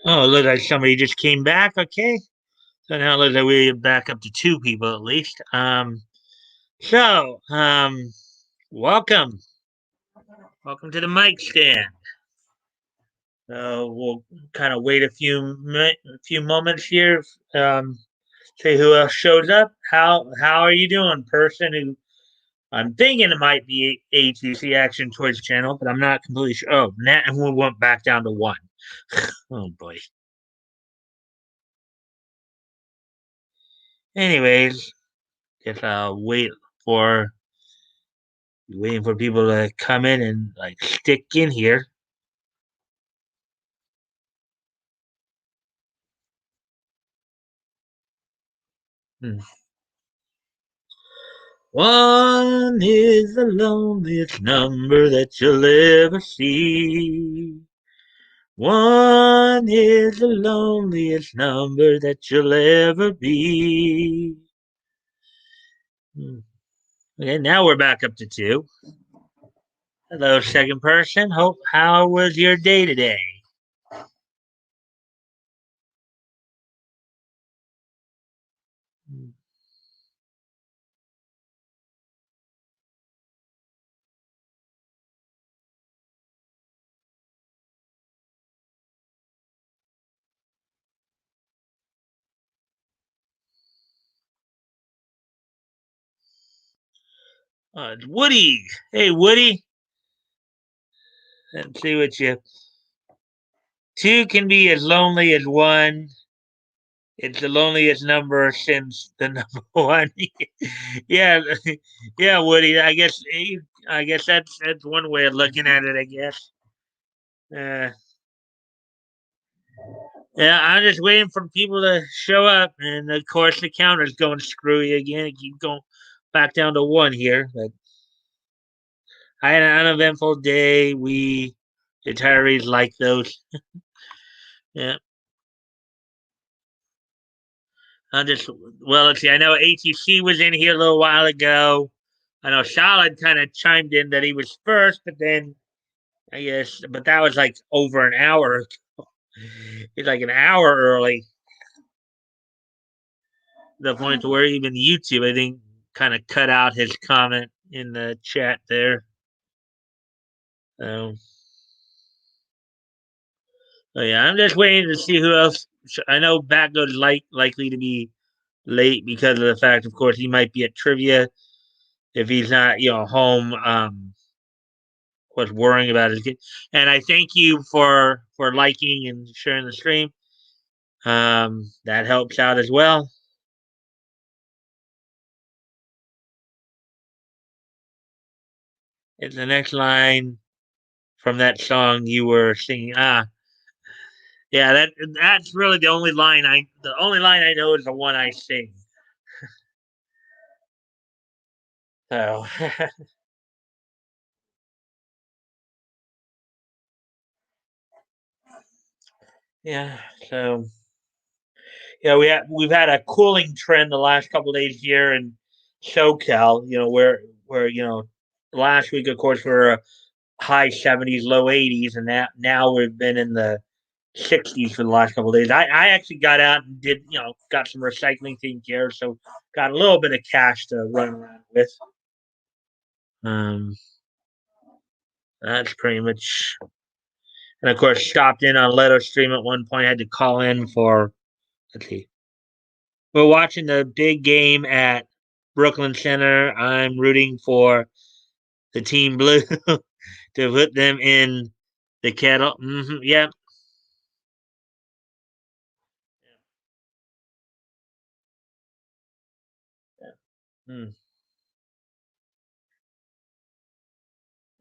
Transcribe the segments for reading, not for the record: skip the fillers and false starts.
Oh, look like somebody just came back. Okay, so now it looks like we're back up to two people at least. So, welcome, welcome to the mic stand. We'll kind of wait a few moments here. Um, See who else shows up. How are you doing, person? Who I'm thinking it might be ATC Action Toys channel, but I'm not completely sure. Oh, Nat, and we went back down to one. Oh boy. Anyways, guess I'll for waiting for people to come in and like stick in here. Hmm. One is the loneliest number that you'll ever see. One is the loneliest number that you'll ever be. Hmm. Okay, now we're back up to two. Hello, second person. Hope how was your day today? It's Woody. Hey, Woody. Let's see what you. Two can be as lonely as one. It's the loneliest number since the number one. Yeah, yeah, Woody. I guess that's one way of looking at it. I guess. Uh, yeah, I'm just waiting for people to show up, and of course the counter's going screwy again. It keep going back down to one here. But I had an uneventful day. We retirees like those. Yeah, I just well, let's see. I know ATC was in here a little while ago. I know Solid kind of chimed in that he was first, but then I guess, but that was like over an hour. It's like an hour early. The point to where even YouTube, I think, kind of cut out his comment in the chat there. So, so yeah, I'm just waiting to see who else. I know Batgo's likely to be late because of the fact, of course, he might be at trivia if he's not, home. Was worrying about his kid. And I thank you for liking and sharing the stream. That helps out as well. It's the next line from that song you were singing. Yeah, that's really the only line I know is the one I sing. So yeah, so yeah, we've had a cooling trend the last couple of days here in SoCal. Where last week of course we were high 70s, low 80s, and now we've been in the 60s for the last couple of days. I actually got out and did got some recycling taken care of, so got a little bit of cash to run around with. Um, that's pretty much. And of course, stopped in on Leto Stream at one point. I had to call in for. Let's see. We're watching the big game at Brooklyn Center. I'm rooting for the team blue to put them in the kettle. Yep. Mm,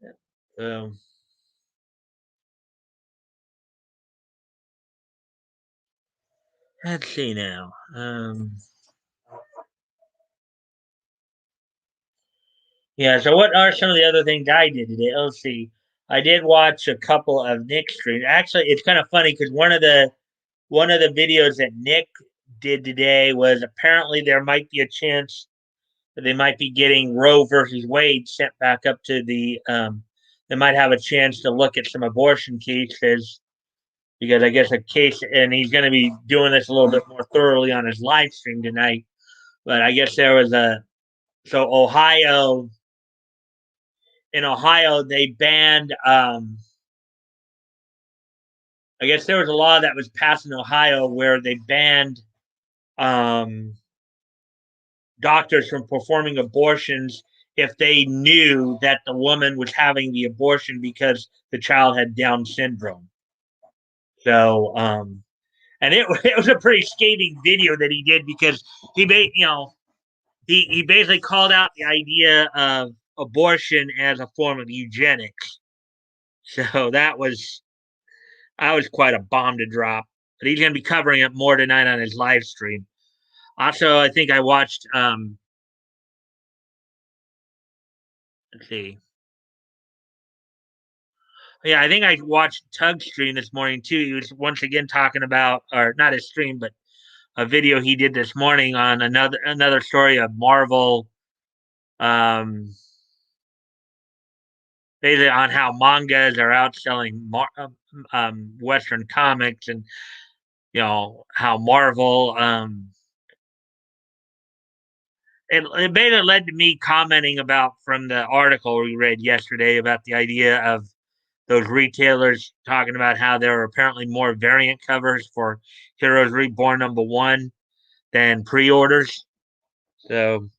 yep. Let's see now. Yeah. So, what are some of the other things I did today? Let's see. I did watch a couple of Nick streams. Actually, it's kind of funny because one of the videos that Nick did today was apparently there might be a chance that they might be getting Roe versus Wade sent back up to the. They might have a chance to look at some abortion cases because I guess a case, and he's going to be doing this a little bit more thoroughly on his live stream tonight. But I guess there was a so Ohio in Ohio they banned. I guess there was a law that was passed in Ohio where they banned um, doctors from performing abortions if they knew that the woman was having the abortion because the child had Down syndrome. So, and it was a pretty scathing video that he did because he made, he basically called out the idea of abortion as a form of eugenics. So that was quite a bomb to drop. But he's going to be covering it more tonight on his live stream. Also, I think I watched. Let's see. Yeah, I think I watched Tug's stream this morning too. He was once again talking about, or not his stream, but a video he did this morning on another story of Marvel, um, basically on how mangas are outselling Western comics, and how Marvel. It basically led to me commenting about from the article we read yesterday about the idea of those retailers talking about how there are apparently more variant covers for Heroes Reborn #1 than pre-orders. So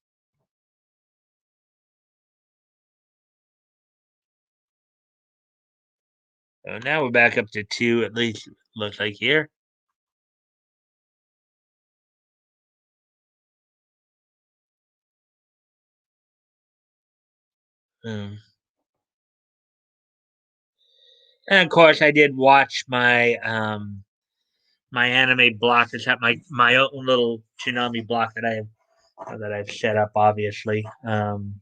now we're back up to 2, at least looks like here. Um, and of course, I did watch my anime block. It's at my own little Tsunami block that I've set up, obviously. So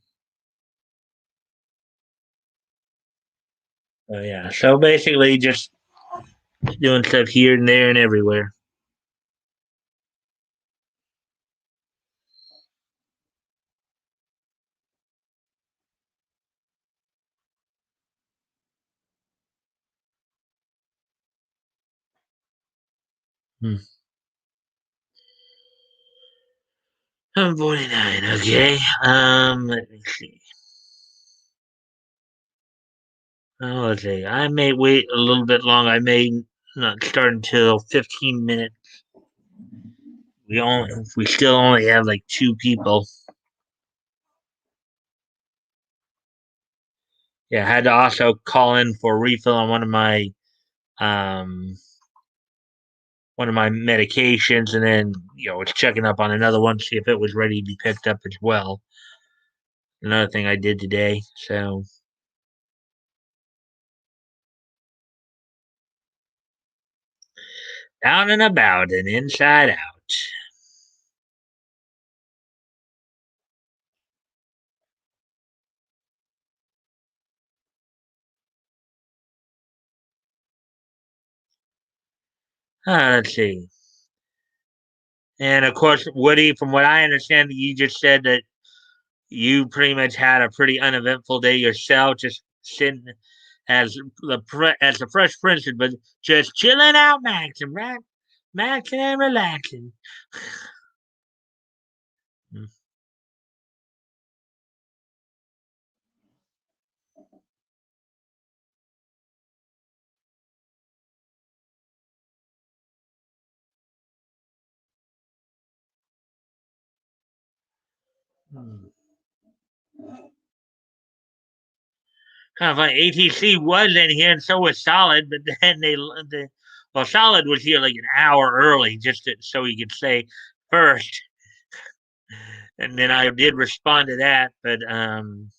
yeah, so basically just doing stuff here and there and everywhere. Hmm. I'm 49. Okay. Let me see. Oh, let's see. I may wait a little bit long. I may not start until 15 minutes. We still only have like 2 people. Yeah, I had to also call in for a refill on um one of my medications, and then was checking up on another one to see if it was ready to be picked up as well. Another thing I did today. So out and about and inside out. Let's see. And of course, Woody, from what I understand, you just said that you pretty much had a pretty uneventful day yourself, just sitting as the Fresh Prince, but just chilling out, maxing, right? Maxing and relaxing. Hmm. Kind of funny. ATC was in here, and so was Solid, but then well, Solid was here like an hour early so he could say first, and then I did respond to that, but and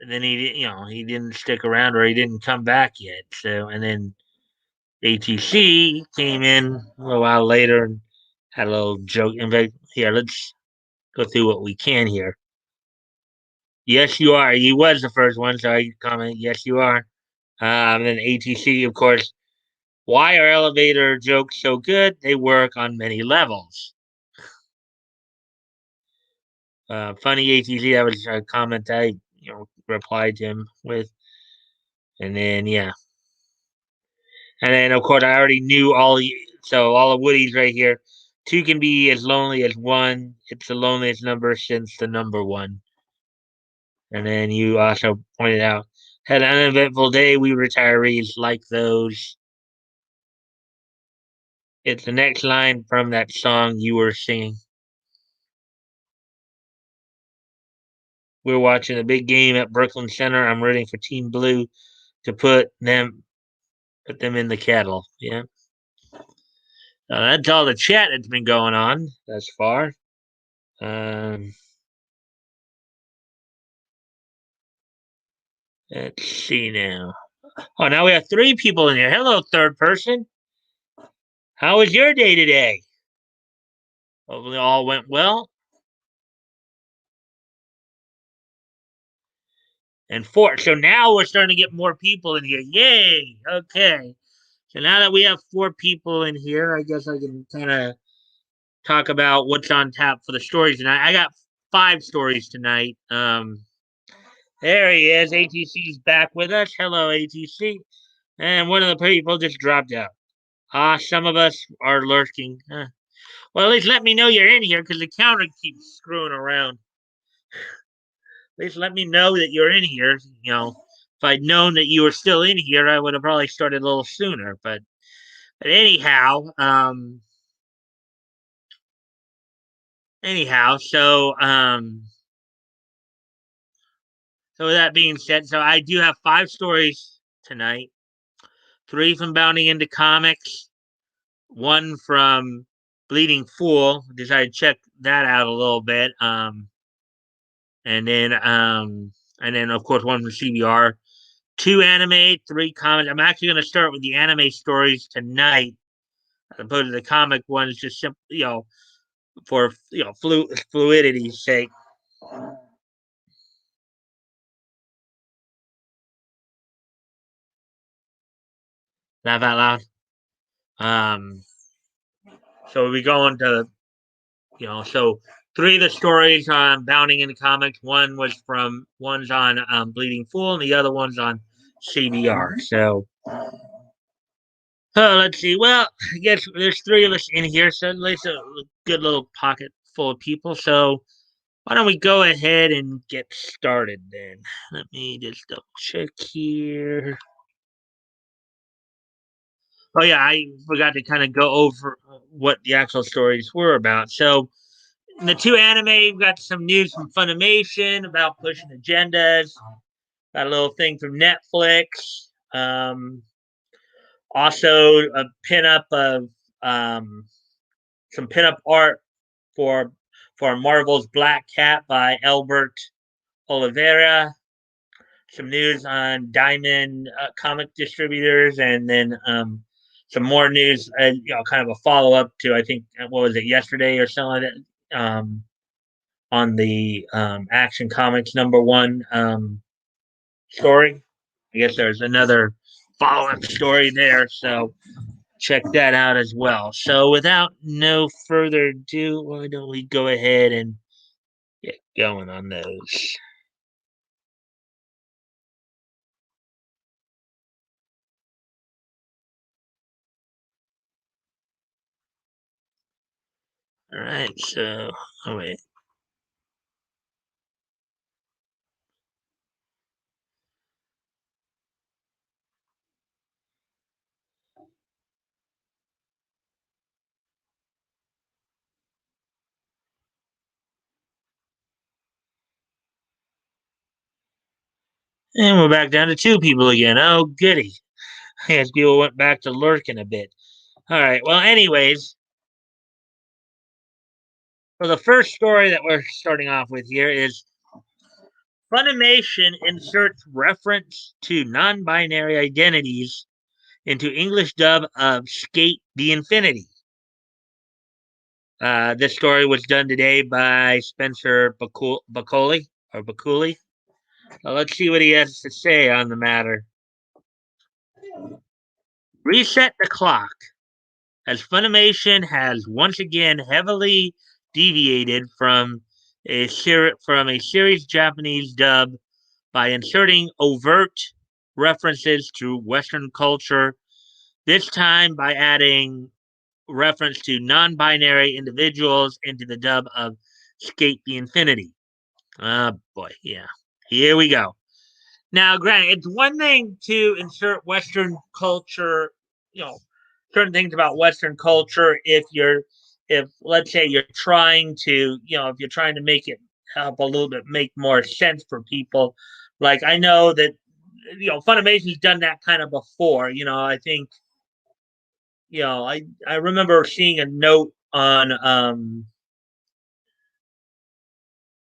then he didn't stick around, or he didn't come back yet. So, and then ATC came in a little while later and had a little joke. In fact, here, let's go through what we can here. Yes, you are. He was the first one, so I comment. Yes, you are. And then ATC, of course. Why are elevator jokes so good? They work on many levels. Funny ATC. That was a comment I replied to him with, and then yeah. And then, of course, I already knew so all the Woodies right here. Two can be as lonely as one. It's the loneliest number since the number one. And then you also pointed out, had an uneventful day. We retirees like those. It's the next line from that song you were singing. We're watching a big game at Brooklyn Center. I'm rooting for Team Blue to put them in the kettle. Yeah. That's all the chat that's been going on thus far. Um, let's see now. Oh, now we have three people in here. Hello, third person. How was your day today? Hopefully, all went well. And four. So now we're starting to get more people in here. Yay! Okay. So now that we have four people in here, I guess I can kind of talk about what's on tap for the stories tonight. I got 5 stories tonight. There he is. ATC's back with us. Hello, ATC. And one of the people just dropped out. Some of us are lurking. Well, at least let me know you're in here because the counter keeps screwing around. At least let me know that you're in here. If I'd known that you were still in here, I would have probably started a little sooner. But anyhow, so with that being said, so I do have 5 stories tonight. 3 from Bounding into Comics, 1 from Bleeding Fool. Decided to check that out a little bit. And then of course 1 from CBR. 2 anime, 3 comics. I'm actually going to start with the anime stories tonight, as opposed to the comic ones, just simply, for fluidity's sake. Laugh out loud. So we go into, so 3 of the stories on Bounding into Comics. One's on Bleeding Fool, and the other one's on CBR. So, let's see. Well, I guess there's 3 of us in here, so it's a good little pocket full of people. So why don't we go ahead and get started then? Let me just double check here. Oh yeah, I forgot to kind of go over what the actual stories were about. So in the 2 anime, we've got some news from Funimation about pushing agendas. Got a little thing from Netflix. Also a pinup of some pinup art for Marvel's Black Cat by Albert Oliveira. Some news on Diamond comic distributors, and then some more news. Kind of a follow up to, I think, what was it, yesterday or something like that. On the Action Comics #1 story. I guess there's another follow up story there, so check that out as well. So without no further ado, why don't we go ahead and get going on those? All right, so wait. And we're back down to 2 people again. Oh, goody. I guess people went back to lurking a bit. All right. Well, anyways, for the first story that we're starting off with here is Funimation inserts reference to non-binary identities into English dub of Skate the Infinity. This story was done today by Spencer Bacoli. Let's see what he has to say on the matter. Reset the clock, as Funimation has once again heavily deviated from a series Japanese dub by inserting overt references to Western culture This time by adding reference to non-binary individuals into the dub of Skate the Infinity. Oh boy, yeah. Here we go. Now, granted, it's one thing to insert Western culture, you know, certain things about Western culture if let's say you're trying to, if you're trying to make it help a little bit make more sense for people. Like I know that, Funimation's done that kind of before. I think, I remember seeing a note on,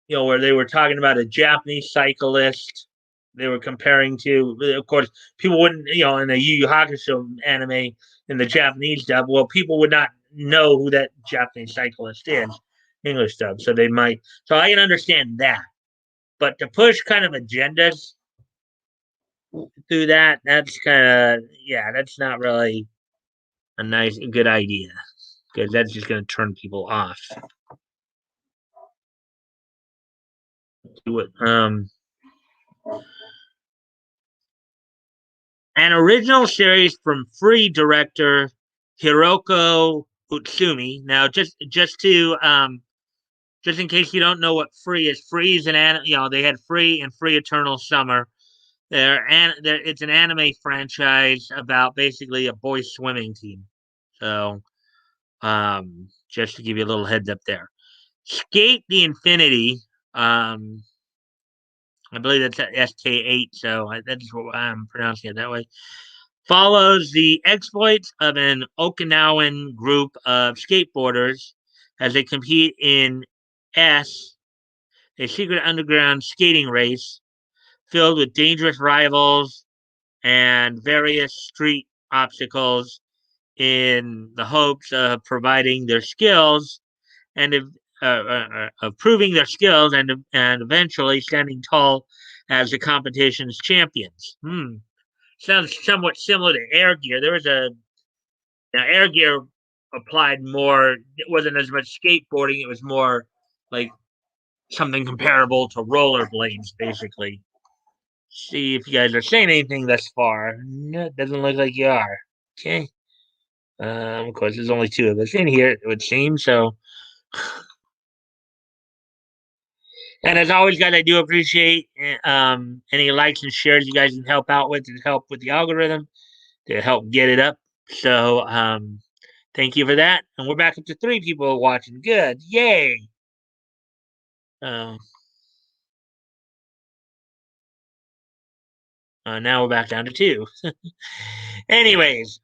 where they were talking about a Japanese cyclist. They were comparing to, of course, people wouldn't, in the Yu Yu Hakusho anime in the Japanese dub, well, people would not know who that Japanese cyclist is, English dub. So they might, so I can understand that. But to push kind of agendas through that, that's kind of, yeah, that's not really a good idea because that's just going to turn people off. An original series from Free director Hiroko Utsumi. Now, just in case you don't know what Free is, Free is they had Free and Free Eternal Summer. It's an anime franchise about basically a boys swimming team. So, just to give you a little heads up there. Skate the Infinity. I believe that's SK8, so that's what I'm pronouncing it that way. Follows the exploits of an Okinawan group of skateboarders as they compete in S, a secret underground skating race filled with dangerous rivals and various street obstacles in the hopes of providing their skills and of proving their skills and eventually standing tall as the competition's champions. Sounds somewhat similar to Air Gear. There was Air Gear applied more. It wasn't as much skateboarding. It was more like something comparable to rollerblades, basically. See if you guys are saying anything thus far. No, it doesn't look like you are. Okay. Of course, there's only two of us in here, it would seem. So, and as always, guys, I do appreciate any likes and shares you guys can help out with to help with the algorithm to help get it up. So, thank you for that. And we're back up to three people watching. Good. Yay. Uh, now we're back down to two. Anyways,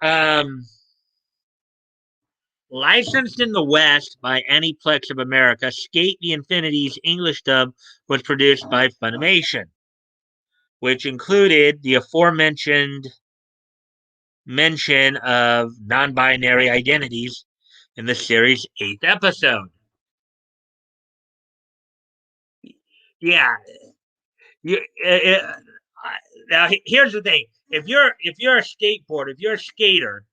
licensed in the West by Aniplex of America, Skate the Infinity's English dub was produced by Funimation, which included the aforementioned mention of non binary identities in the series' eighth episode. Yeah. You, it, now, here's the thing. If you're a skateboarder, if you're a skater,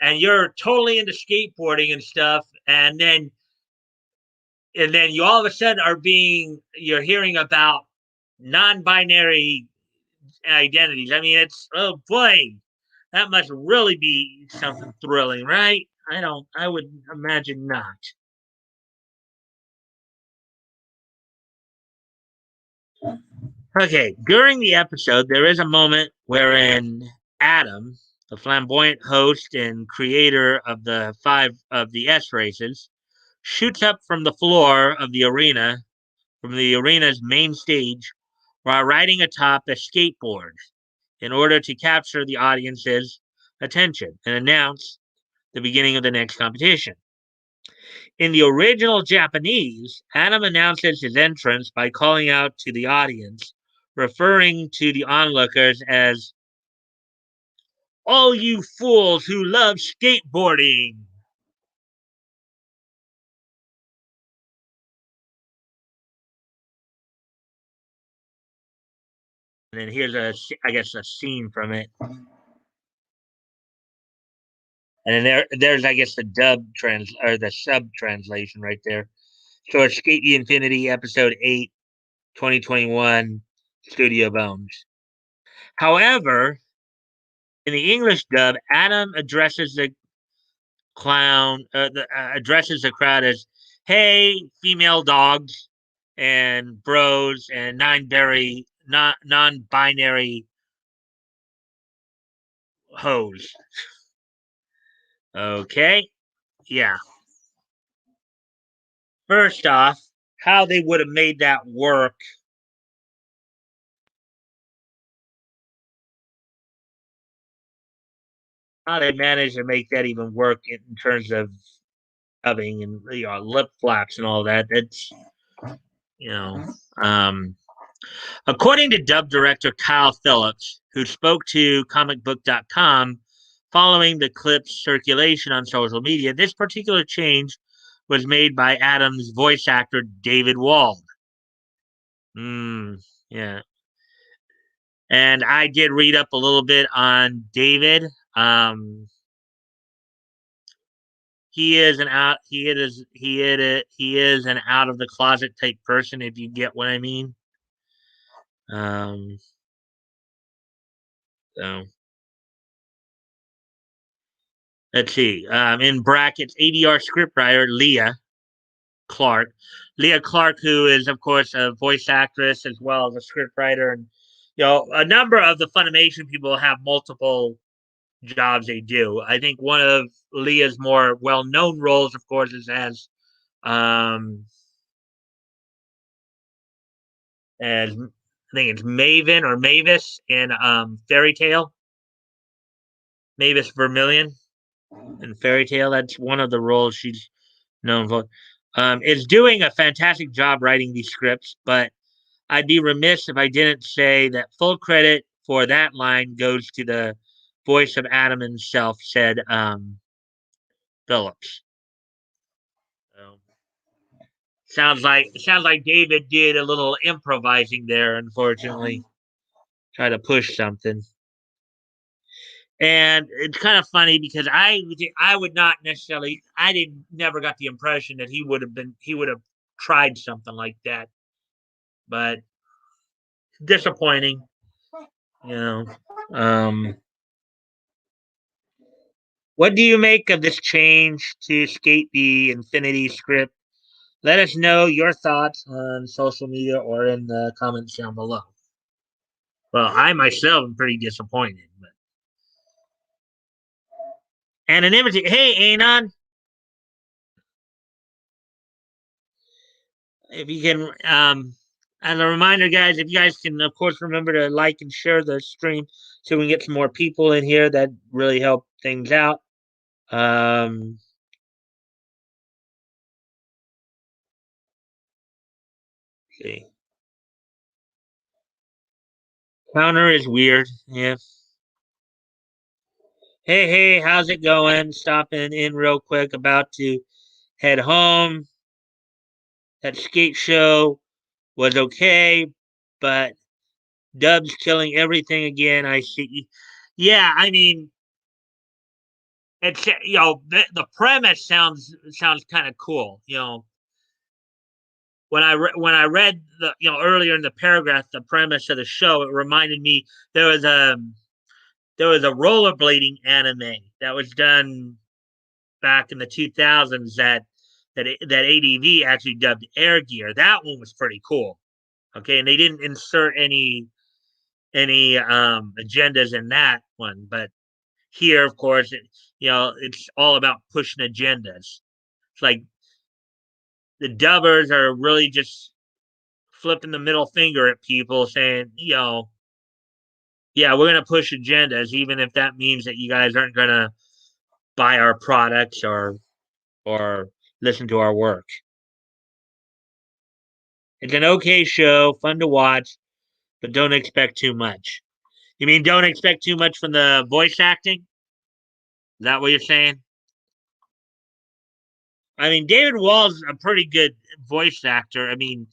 and you're totally into skateboarding and stuff, and then you all of a sudden you're hearing about non-binary identities. I mean, it's, oh boy, that must really be something thrilling, right? I would imagine not. Okay, during the episode, there is a moment wherein Adam, the flamboyant host and creator of the S races, shoots up from the floor of the arena, from the arena's main stage, while riding atop a skateboard in order to capture the audience's attention and announce the beginning of the next competition. In the original Japanese, Adam announces his entrance by calling out to the audience, referring to the onlookers as all you fools who love skateboarding. And then here's I guess, a scene from it. And then there's, I guess, the the sub translation right there. So it's Skate the Infinity, Episode 8, 2021, Studio Bones. However, In the English dub, Adam addresses the crowd as, "Hey, female dogs and bros and non-binary hoes." Okay, yeah. First off, how they would have made that work. How they managed to make that even work in terms of dubbing and lip flaps and all that. That's you know. Um, According to dub director Kyle Phillips, who spoke to comicbook.com following the clip's circulation on social media, this particular change was made by Adam's voice actor David Wald. Yeah. And I did read up a little bit on David. Um, he is an out of the closet type person, if you get what I mean. Um, so let's see. In brackets, ADR scriptwriter Leah Clark, who is of course a voice actress as well as a scriptwriter, and a number of the Funimation people have multiple jobs they do. I think one of Leah's more well-known roles, of course, is um, as I think it's Maven or Mavis in Fairy Tale. Mavis Vermillion in Fairy Tale. That's one of the roles she's known for. Is doing a fantastic job writing these scripts, but I'd be remiss if I didn't say that full credit for that line goes to the voice of Adam himself, said Phillips. So, sounds like David did a little improvising there, unfortunately. Try to push something. And it's kind of funny because I would not necessarily I didn't never got the impression that he would have tried something like that. But disappointing, you know. Um what do you make of this change to Skate the Infinity script? Let us know your thoughts on social media or in the comments down below. Well, I myself am pretty disappointed. But anonymity. Hey, Anon, if you can, as a reminder, guys, if you guys can, of course, remember to like and share the stream so we can get some more people in here. That really help things out. Um, see. Counter is weird. Yeah. Hey, how's it going? Stopping in real quick. About to head home. That skate show was okay, but Dub's killing everything again. I see. Yeah, I mean, it's the premise sounds kind of cool. When I read the earlier in the paragraph the premise of the show, it reminded me there was a there was a rollerblading anime that was done back in the 2000s that ADV actually dubbed Air Gear. That one was pretty cool. Okay, and they didn't insert any agendas in that one, but here, of course, it's all about pushing agendas. It's like the dubbers are really just flipping the middle finger at people, saying, yeah, we're gonna push agendas, even if that means that you guys aren't gonna buy our products or listen to our work. It's an okay show, fun to watch, but don't expect too much. You mean don't expect too much from the voice acting? Is that what you're saying? I mean, David Wall's a pretty good voice actor. I mean,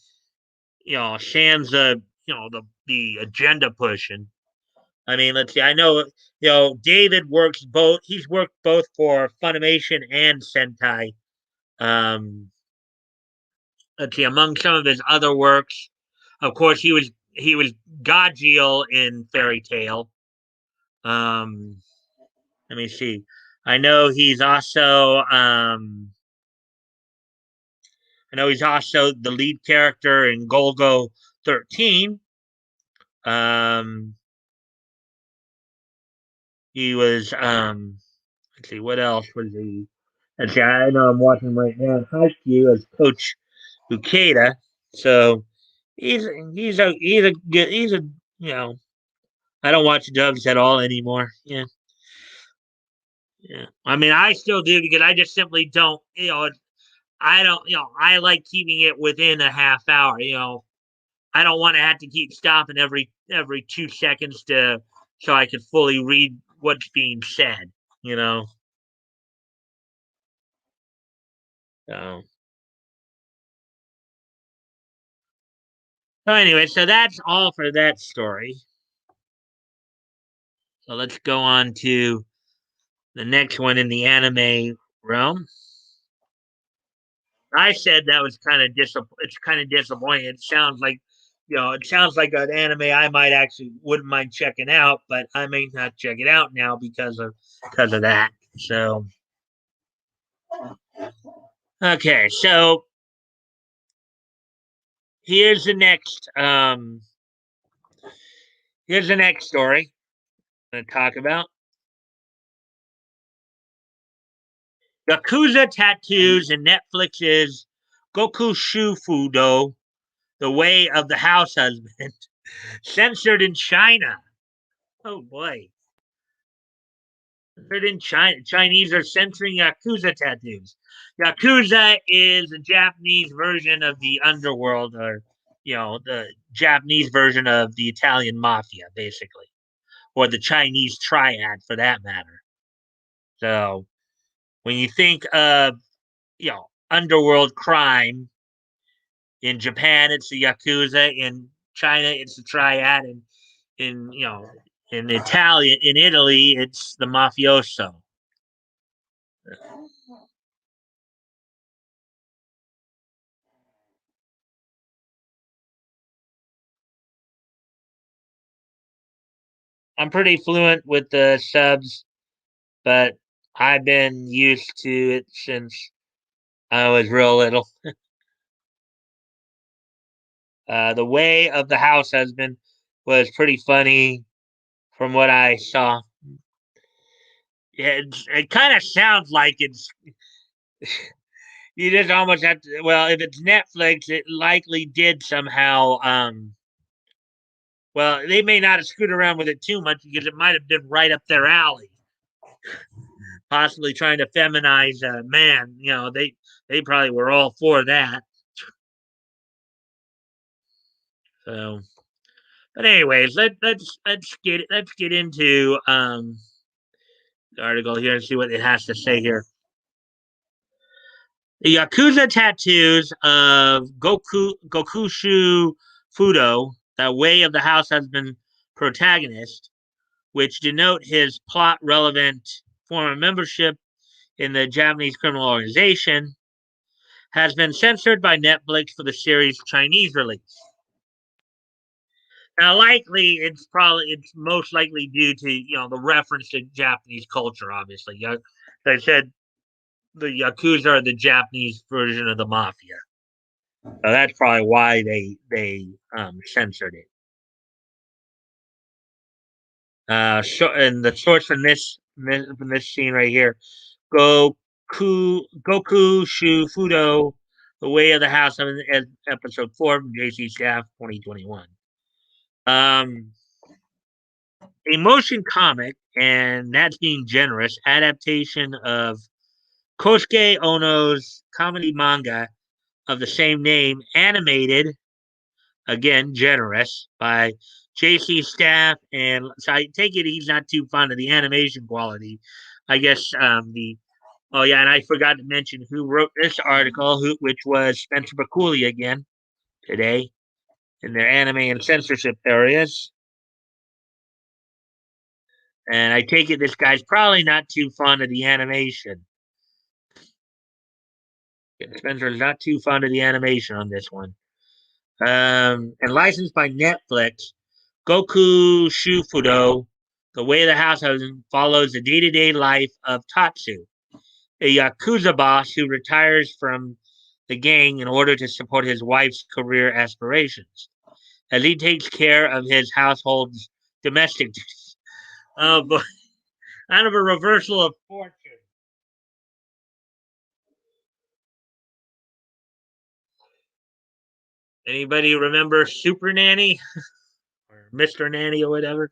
sans the agenda pushing. I mean, let's see. I know David works both. He's worked both for Funimation and Sentai. Um, let's see. Among some of his other works, of course, he was Godjiel in Fairy Tale. Um, let me see. I know he's also I know he's also the lead character in Golgo 13. Um, he was let's see, what else was he? Let's see, I know I'm watching right now. Haikyuu as Coach Ukeda. So he's a good you know, I don't watch dubs at all anymore. Yeah. Yeah. I mean I still do because I just simply don't, I don't, I like keeping it within a half hour. I don't want to have to keep stopping every 2 seconds to so I can fully read what's being said. You know. So, so anyway, so that's all for that story. So let's go on to the next one in the anime realm. I said that was kind of it's kind of disappointing. It sounds like, it sounds like an anime I might actually wouldn't mind checking out, but I may not check it out now because of that. So okay, so here's the next here's the next story I'm going to talk about. Yakuza tattoos and Netflix's Goku Shufudo, The Way of the House Husband, censored in China. Oh boy. Censored in China. Chinese are censoring Yakuza tattoos. Yakuza is a Japanese version of the underworld, or, the Japanese version of the Italian mafia, basically, or the Chinese triad for that matter. So when you think of, underworld crime, in Japan, it's the Yakuza. In China, it's the triad. And in, in Italy, it's the mafioso. I'm pretty fluent with the subs, but I've been used to it since I was real little. The Way of the House Husband was pretty funny from what I saw. Yeah, it kind of sounds like you just almost have to. Well, if it's Netflix, it likely did somehow. Well, they may not have screwed around with it too much because it might have been right up their alley. Possibly trying to feminize a man. They probably were all for that. So, but anyways, let's get into the article here and see what it has to say here. The Yakuza tattoos of Gokushu Fudo, the Way of the House Husband protagonist, which denote his plot relevant former membership in the Japanese criminal organization, has been censored by Netflix for the series' Chinese release. Now, likely, it's most likely due to, the reference to Japanese culture. Obviously, as I said, the Yakuza are the Japanese version of the mafia. So that's probably why they censored it. And the source from this scene right here, Goku Shufudo, The Way of the House, episode 4 from JC Staff 2021. Um, a motion comic, and that's being generous, adaptation of Kosuke Ono's comedy manga of the same name, animated, again, generous, by JC Staff. And so I take it he's not too fond of the animation quality. I guess oh yeah, and I forgot to mention who wrote this article, which was Spencer Bakuli again today in their anime and censorship areas. And I take it this guy's probably not too fond of the animation. Spencer's not too fond of the animation on this one. And licensed by Netflix, Goku Shufudo, The Way of the House Husband follows the day-to-day life of Tatsu, a Yakuza boss who retires from the gang in order to support his wife's career aspirations, as he takes care of his household's domestic duties. Oh, boy. Kind of a reversal of fortune. Anybody remember Super Nanny or Mr. Nanny or whatever?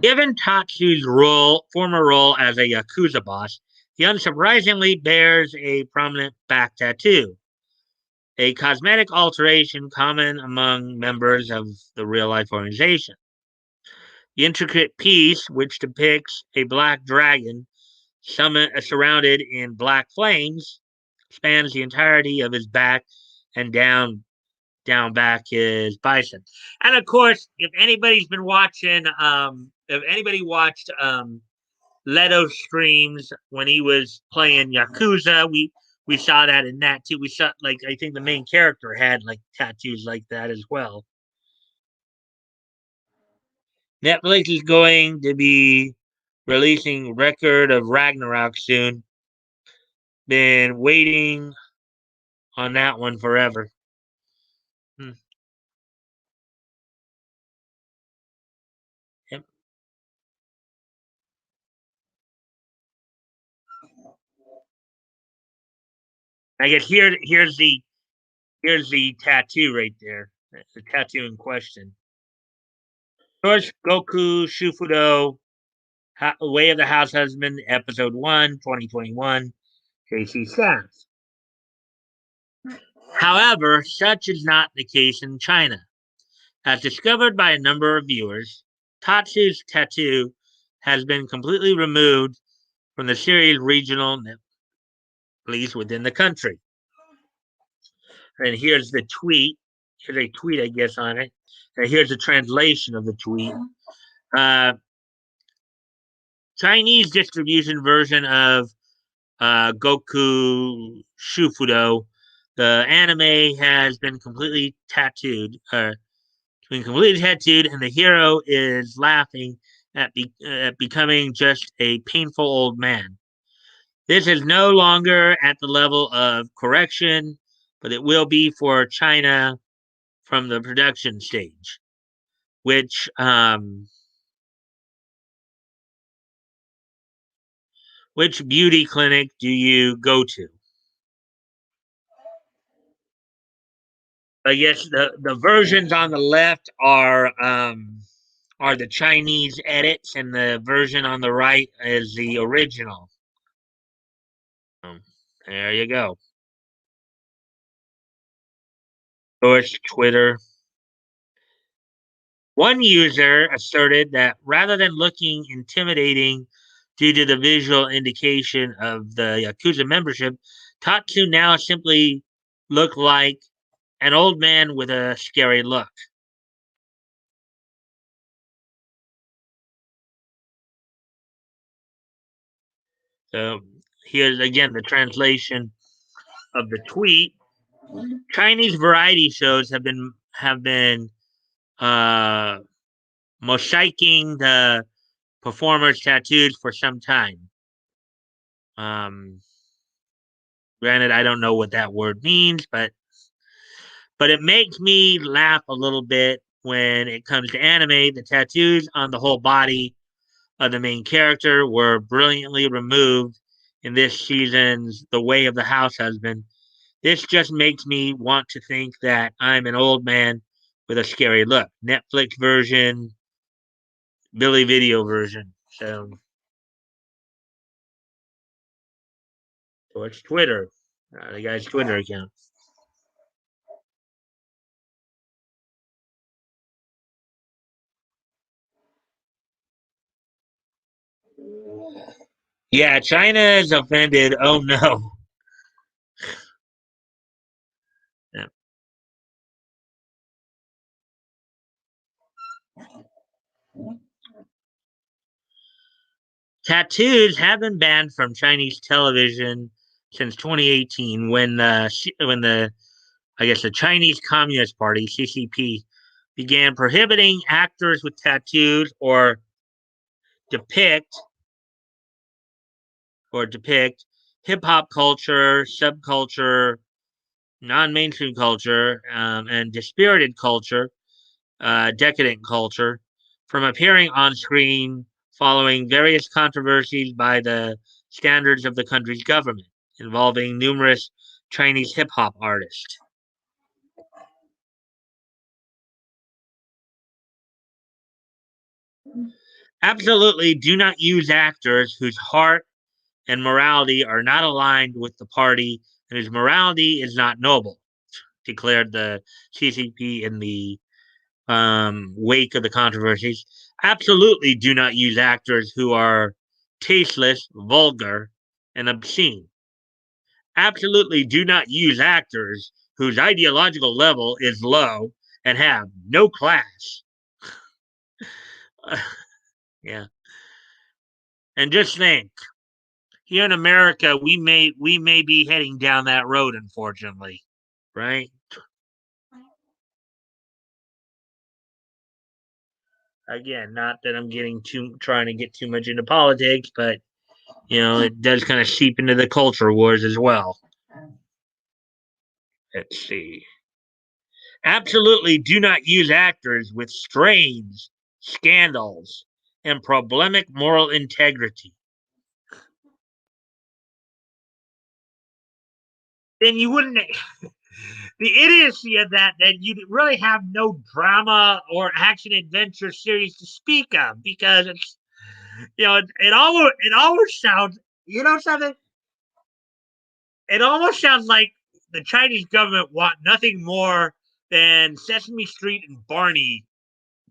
Given Tatsu's former role as a Yakuza boss, he unsurprisingly bears a prominent back tattoo, a cosmetic alteration common among members of the real life organization. The intricate piece, which depicts a black dragon surrounded in black flames, spans the entirety of his back and down back his bicep. And of course, if anybody's been watching, if anybody watched Leto streams when he was playing Yakuza, we saw that in that too. We saw, like, I think the main character had like tattoos like that as well. Netflix is going to be releasing Record of Ragnarok soon. Been waiting on that one forever. Hmm. Yep. I guess here's the tattoo right there. That's the tattoo in question. First, Goku Shufudo, Way of the House Husband, Episode 1, 2021, JC Sass. However, such is not the case in China. As discovered by a number of viewers, Tatsu's tattoo has been completely removed from the series' regional release within the country. And here's the tweet. Here's a tweet, I guess, on it. And here's a translation of the tweet. Uh, Chinese distribution version of Goku Shufudo. The anime has been completely tattooed, and the hero is laughing at becoming just a painful old man. This is no longer at the level of correction, but it will be for China from the production stage. Which beauty clinic do you go to? I guess the versions on the left are the Chinese edits, and the version on the right is the original. Um, there you go. Of course, Twitter. One user asserted that rather than looking intimidating due to the visual indication of the Yakuza membership, Tatsu now simply looked like an old man with a scary look. So here's again the translation of the tweet. Chinese variety shows have been uh, mosaicing the performers' tattoos for some time. Um, Granted, I don't know what that word means, but it makes me laugh a little bit when it comes to anime. The tattoos on the whole body of the main character were brilliantly removed in this season's The Way of the House Husband. This just makes me want to think that I'm an old man with a scary look. Netflix version, Billy Video version. So it's Twitter, the guy's Twitter account. Yeah, China is offended. Oh no. Yeah. Tattoos have been banned from Chinese television since 2018 when the I guess the Chinese Communist Party (CCP) began prohibiting actors with tattoos depict depict hip hop culture, subculture, non-mainstream culture, and dispirited culture, decadent culture, from appearing on screen following various controversies by the standards of the country's government, involving numerous Chinese hip hop artists. Absolutely do not use actors whose heart and morality are not aligned with the party and whose morality is not noble, declared the CCP in the wake of the controversies. Absolutely do not use actors who are tasteless, vulgar, and obscene. Absolutely do not use actors whose ideological level is low and have no class. Yeah. And just think, here in America, we may be heading down that road, unfortunately, right? Again, not that I'm getting too trying to get too much into politics, but it does kind of seep into the culture wars as well. Let's see. Absolutely do not use actors with strains, scandals, and problematic moral integrity. Then you wouldn't. The idiocy of that you really have no drama or action adventure series to speak of because it almost sounds something. It almost sounds like the Chinese government want nothing more than Sesame Street and Barney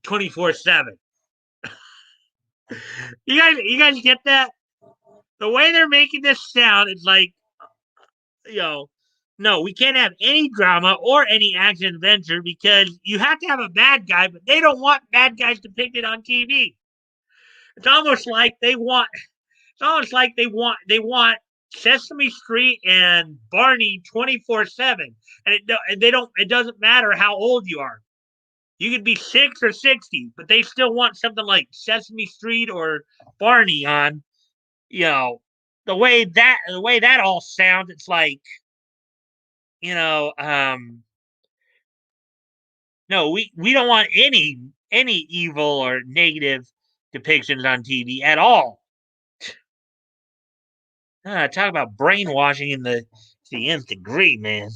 24/7. You guys get that? The way they're making this sound, it's like, you know, no, we can't have any drama or any action adventure because you have to have a bad guy, but they don't want bad guys depicted on TV. It's almost like they want. It's almost like they want Sesame Street and Barney 24/7, and they don't. It doesn't matter how old you are. You could be 6 or 60, but they still want something like Sesame Street or Barney on. You know, the way that all sounds, it's like you know, no, we don't want any evil or negative depictions on TV at all. Talk about brainwashing in the nth degree, man.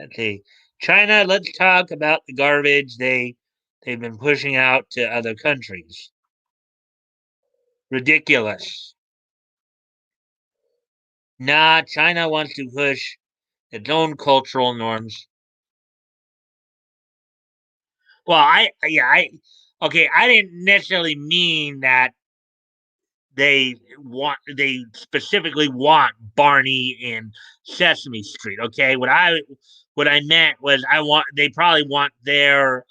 Okay, China. Let's talk about the garbage they've been pushing out to other countries. Ridiculous. Nah, China wants to push its own cultural norms. Well, okay, I didn't necessarily mean that they specifically want Barney and Sesame Street. Okay, what I meant was they probably want their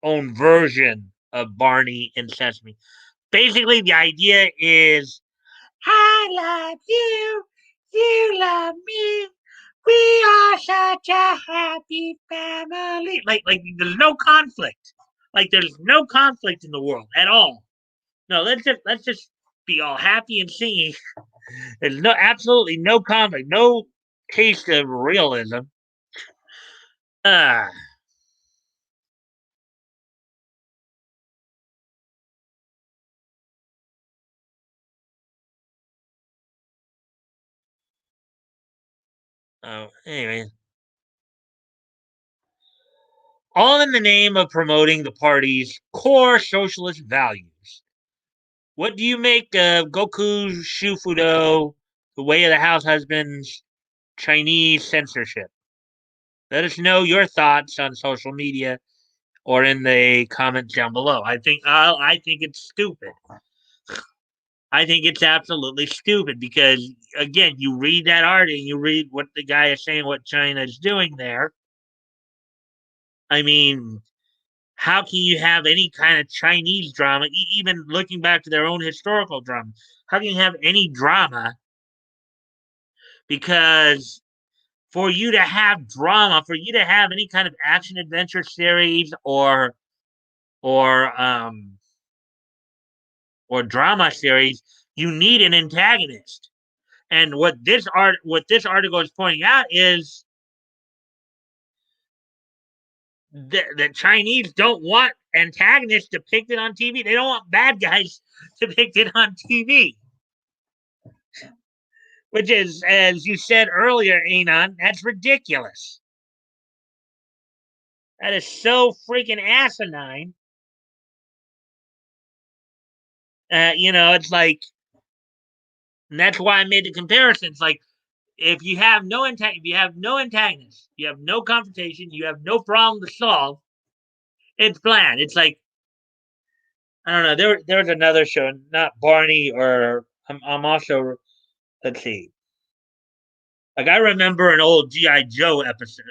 own version of Barney and Sesame. Basically, the idea is I love you, you love me. We are such a happy family. Like there's no conflict. Like there's no conflict in the world at all. No, let's just be all happy and singing. There's absolutely no conflict, no taste of realism. Ah, anyway, all in the name of promoting the party's core socialist values. What do you make of Goku Shufudo, the way of the house husband's Chinese censorship? Let us know your thoughts on social media or in the comments down below. I think it's stupid. I think it's absolutely stupid because again, you read that article and you read what the guy is saying, what China is doing there. I mean, how can you have any kind of Chinese drama, even looking back to their own historical drama? How can you have any drama? Because for you to have drama, for you to have any kind of action adventure series or or drama series, you need an antagonist. And what this article is pointing out is the Chinese don't want antagonists depicted on TV. They don't want bad guys depicted on TV. Which is, as you said earlier, Enon, that's ridiculous. That is so freaking asinine. It's like, and that's why I made the comparison. It's like if you have no if you have no antagonist, you have no confrontation, you have no problem to solve. It's bland. It's like I don't know. There was another show, not Barney or I'm also let's see. Like I remember an old GI Joe episode.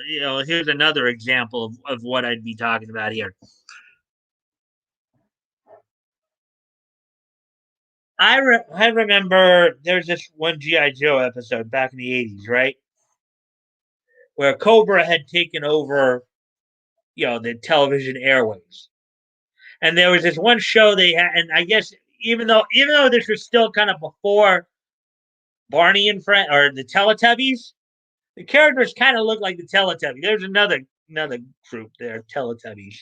Here's another example of what I'd be talking about here. I remember there's this one GI Joe episode back in the '80s, right, where Cobra had taken over, the television airways, and there was this one show they had, and I guess even though this was still kind of before Barney and Friend or the Teletubbies, the characters kind of look like the Teletubbies. There's another group there, Teletubbies.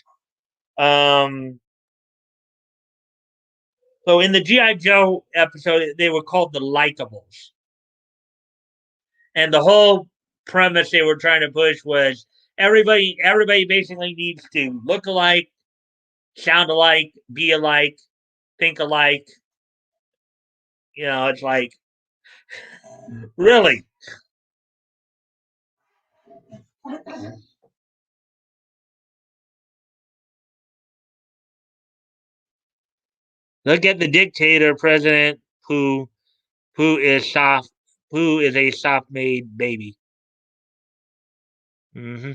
Um, so in the GI Joe episode, they were called the Likables, and the whole premise they were trying to push was everybody basically needs to look alike, sound alike, be alike, think alike. It's like really. Look at the dictator president who is soft, who is a soft made baby. Hmm.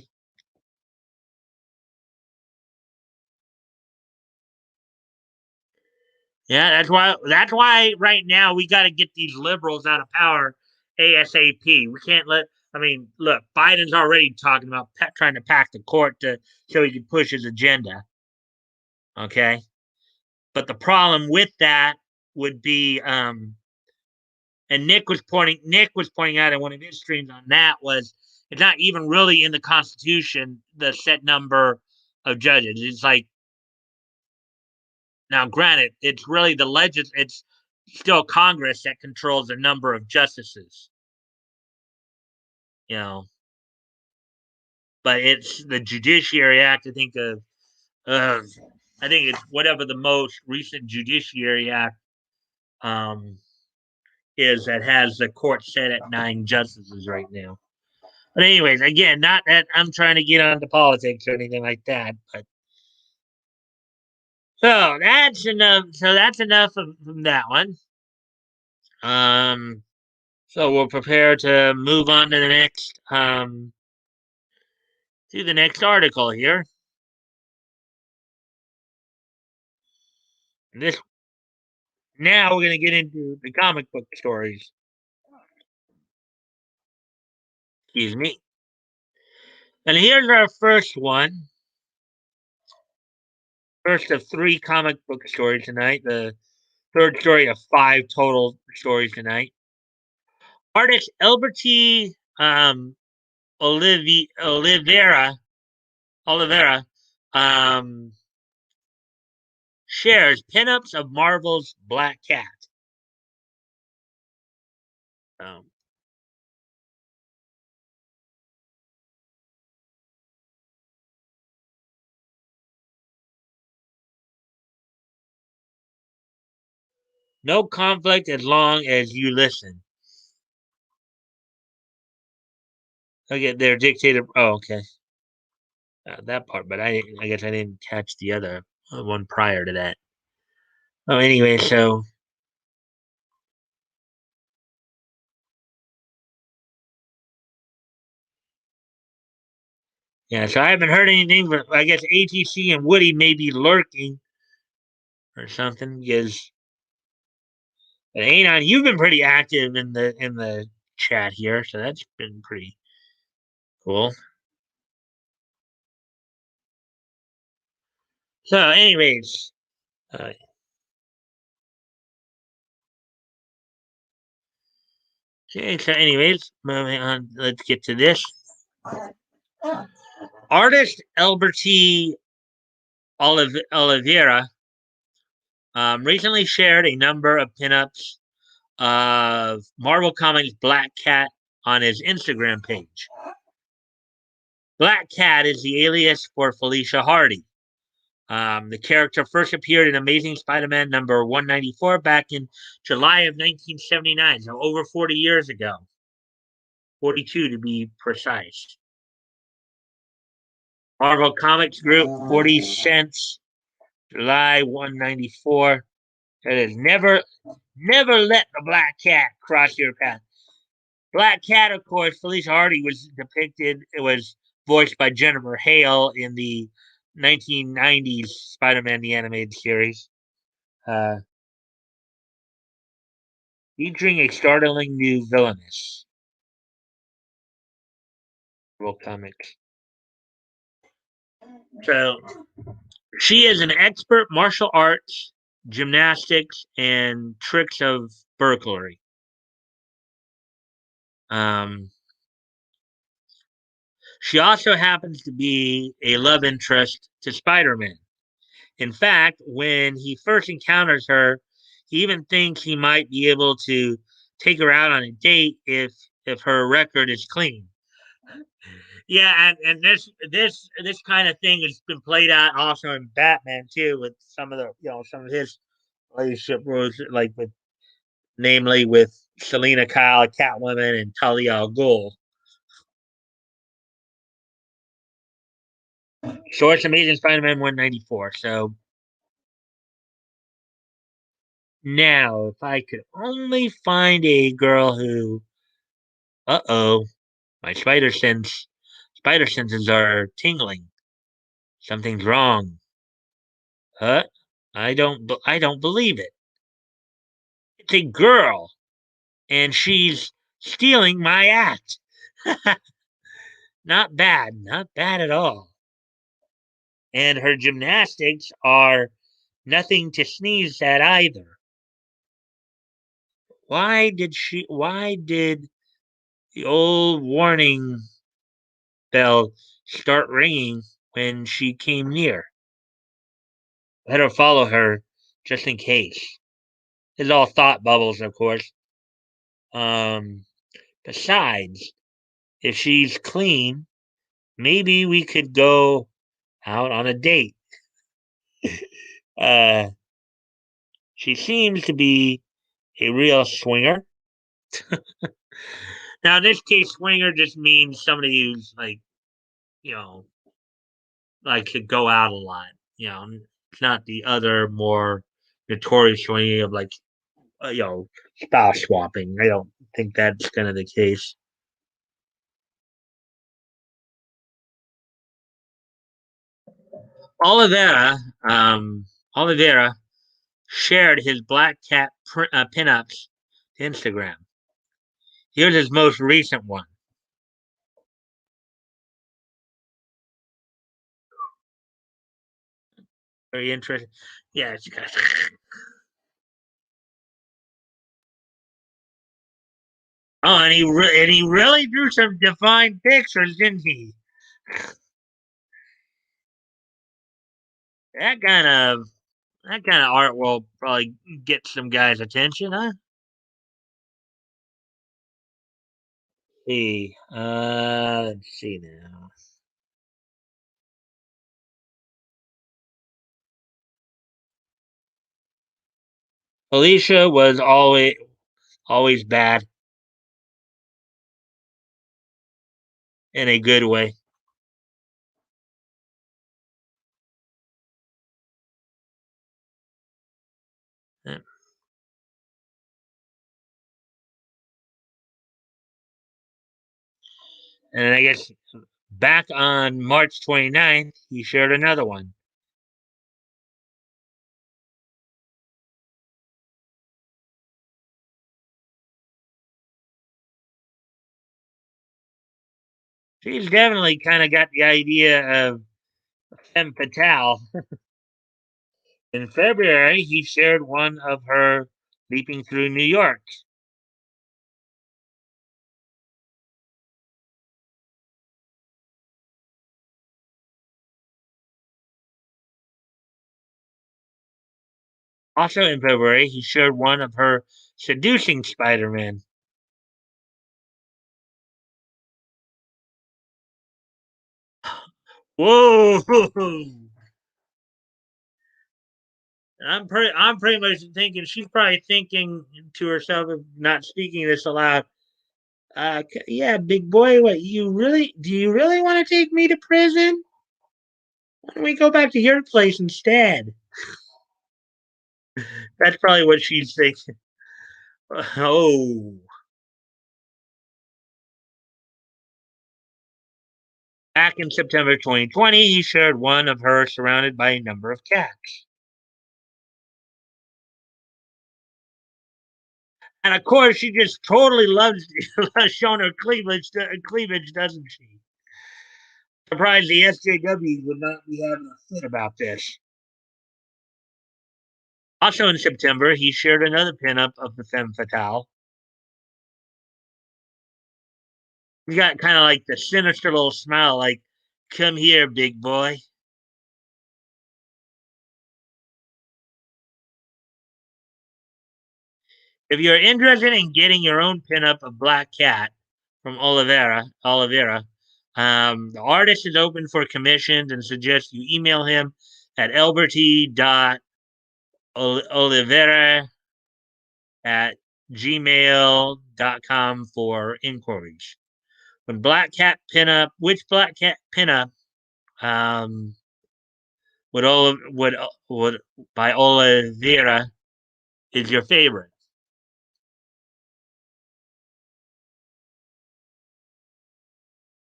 Yeah, that's why right now we got to get these liberals out of power ASAP. We can't let. I mean, look, Biden's already talking about trying to pack the court so he can push his agenda. Okay, but the problem with that would be, and Nick was pointing out in one of his streams on that was it's not even really in the Constitution the set number of judges. It's like now, granted, it's really it's still Congress that controls the number of justices, you know, but it's the Judiciary Act. Uh, I think it's whatever the most recent Judiciary Act um, is that has the court set at 9 justices right now. But anyways, again, not that I'm trying to get onto politics or anything like that, but so that's enough. So that's enough from that one. Um, so we'll prepare to move on to the next article here. This Now we're gonna get into the comic book stories. Excuse me. And here's our first one. First of 3 comic book stories tonight. The third story of 5 total stories tonight. Artist Alberti Oliveira um, shares pinups of Marvel's Black Cat. Um, no conflict as long as you listen. Okay, they're dictated. Oh, okay. that part, but I guess I didn't catch the other one prior to that. Oh, anyway, so yeah, so I haven't heard anything, but I guess ATC and Woody may be lurking or something because Anon, you've been pretty active in the chat here, so that's been pretty cool. So, anyways, uh, okay. So, anyways, moving on. Let's get to this. Artist Alberti Oliveira recently shared a number of pinups of Marvel Comics Black Cat on his Instagram page. Black Cat is the alias for Felicia Hardy. The character first appeared in Amazing Spider-Man number 194 back in July of 1979, so over 40 years ago. 42 to be precise. Marvel Comics Group, 40 cents, July 194. That is never let the Black Cat cross your path. Black Cat, of course, Felicia Hardy was depicted, it was voiced by Jennifer Hale in the 1990s Spider-Man the Animated Series. Uh, Featuring a startling new villainess. Marvel Comics. So she is an expert martial arts, gymnastics, and tricks of burglary. Um, she also happens to be a love interest to Spider-Man. In fact, when he first encounters her, he even thinks he might be able to take her out on a date if her record is clean. Yeah, and this kind of thing has been played out also in Batman too, with some of the some of his relationship rules, like with namely with Selena Kyle, Catwoman, and Talia al Ghul. Source Amazing Spider-Man 194. So now, if I could only find a girl who, my spider senses are tingling. Something's wrong. Huh? I don't believe it. It's a girl, and she's stealing my act. Not bad at all. And her gymnastics are nothing to sneeze at either. Why did the old warning bell start ringing when she came near? Better follow her just in case. It's all thought bubbles, of course. Um, Besides, if she's clean, maybe we could go out on a date. Uh, she seems to be a real swinger. Now, in this case, swinger just means somebody who's like, you know, like could go out a lot. It's not the other more notorious swinging of like, spouse swapping. I don't think that's kind of the case. Oliveira, um, Oliveira shared his black cat pinups to Instagram. Here's his most recent one. Very interesting. Yeah, it's got. Oh, and he really drew some defined pictures, didn't he? That kind of that kind of art will probably get some guys' attention, huh? Let's see now. Alicia was always bad in a good way. Yeah. And I guess back on March 29th, he shared another one. She's definitely kind of got the idea of femme fatale. In February, he shared one of her leaping through New York. Also in February, he shared one of her seducing Spider-Man. Whoa! I'm pretty much thinking she's probably thinking to herself, if not speaking this aloud. Yeah, big boy, what do you really want to take me to prison? Why don't we go back to your place instead? That's probably what she's thinking. Oh, back in September 2020, he shared one of her surrounded by a number of cats. And of course, she just totally loves showing her cleavage, doesn't she? Surprised the SJWs would not be having a fit about this. Also in September, he shared another pinup of the femme fatale. He's got kind of like the sinister little smile, like, come here, big boy. If you're interested in getting your own pinup of Black Cat from Oliveira, the artist is open for commissions and suggests you email him at alberti.oliveira at gmail.com for inquiries. When Black Cat pinup, which Black Cat pinup um, would by Oliveira is your favorite?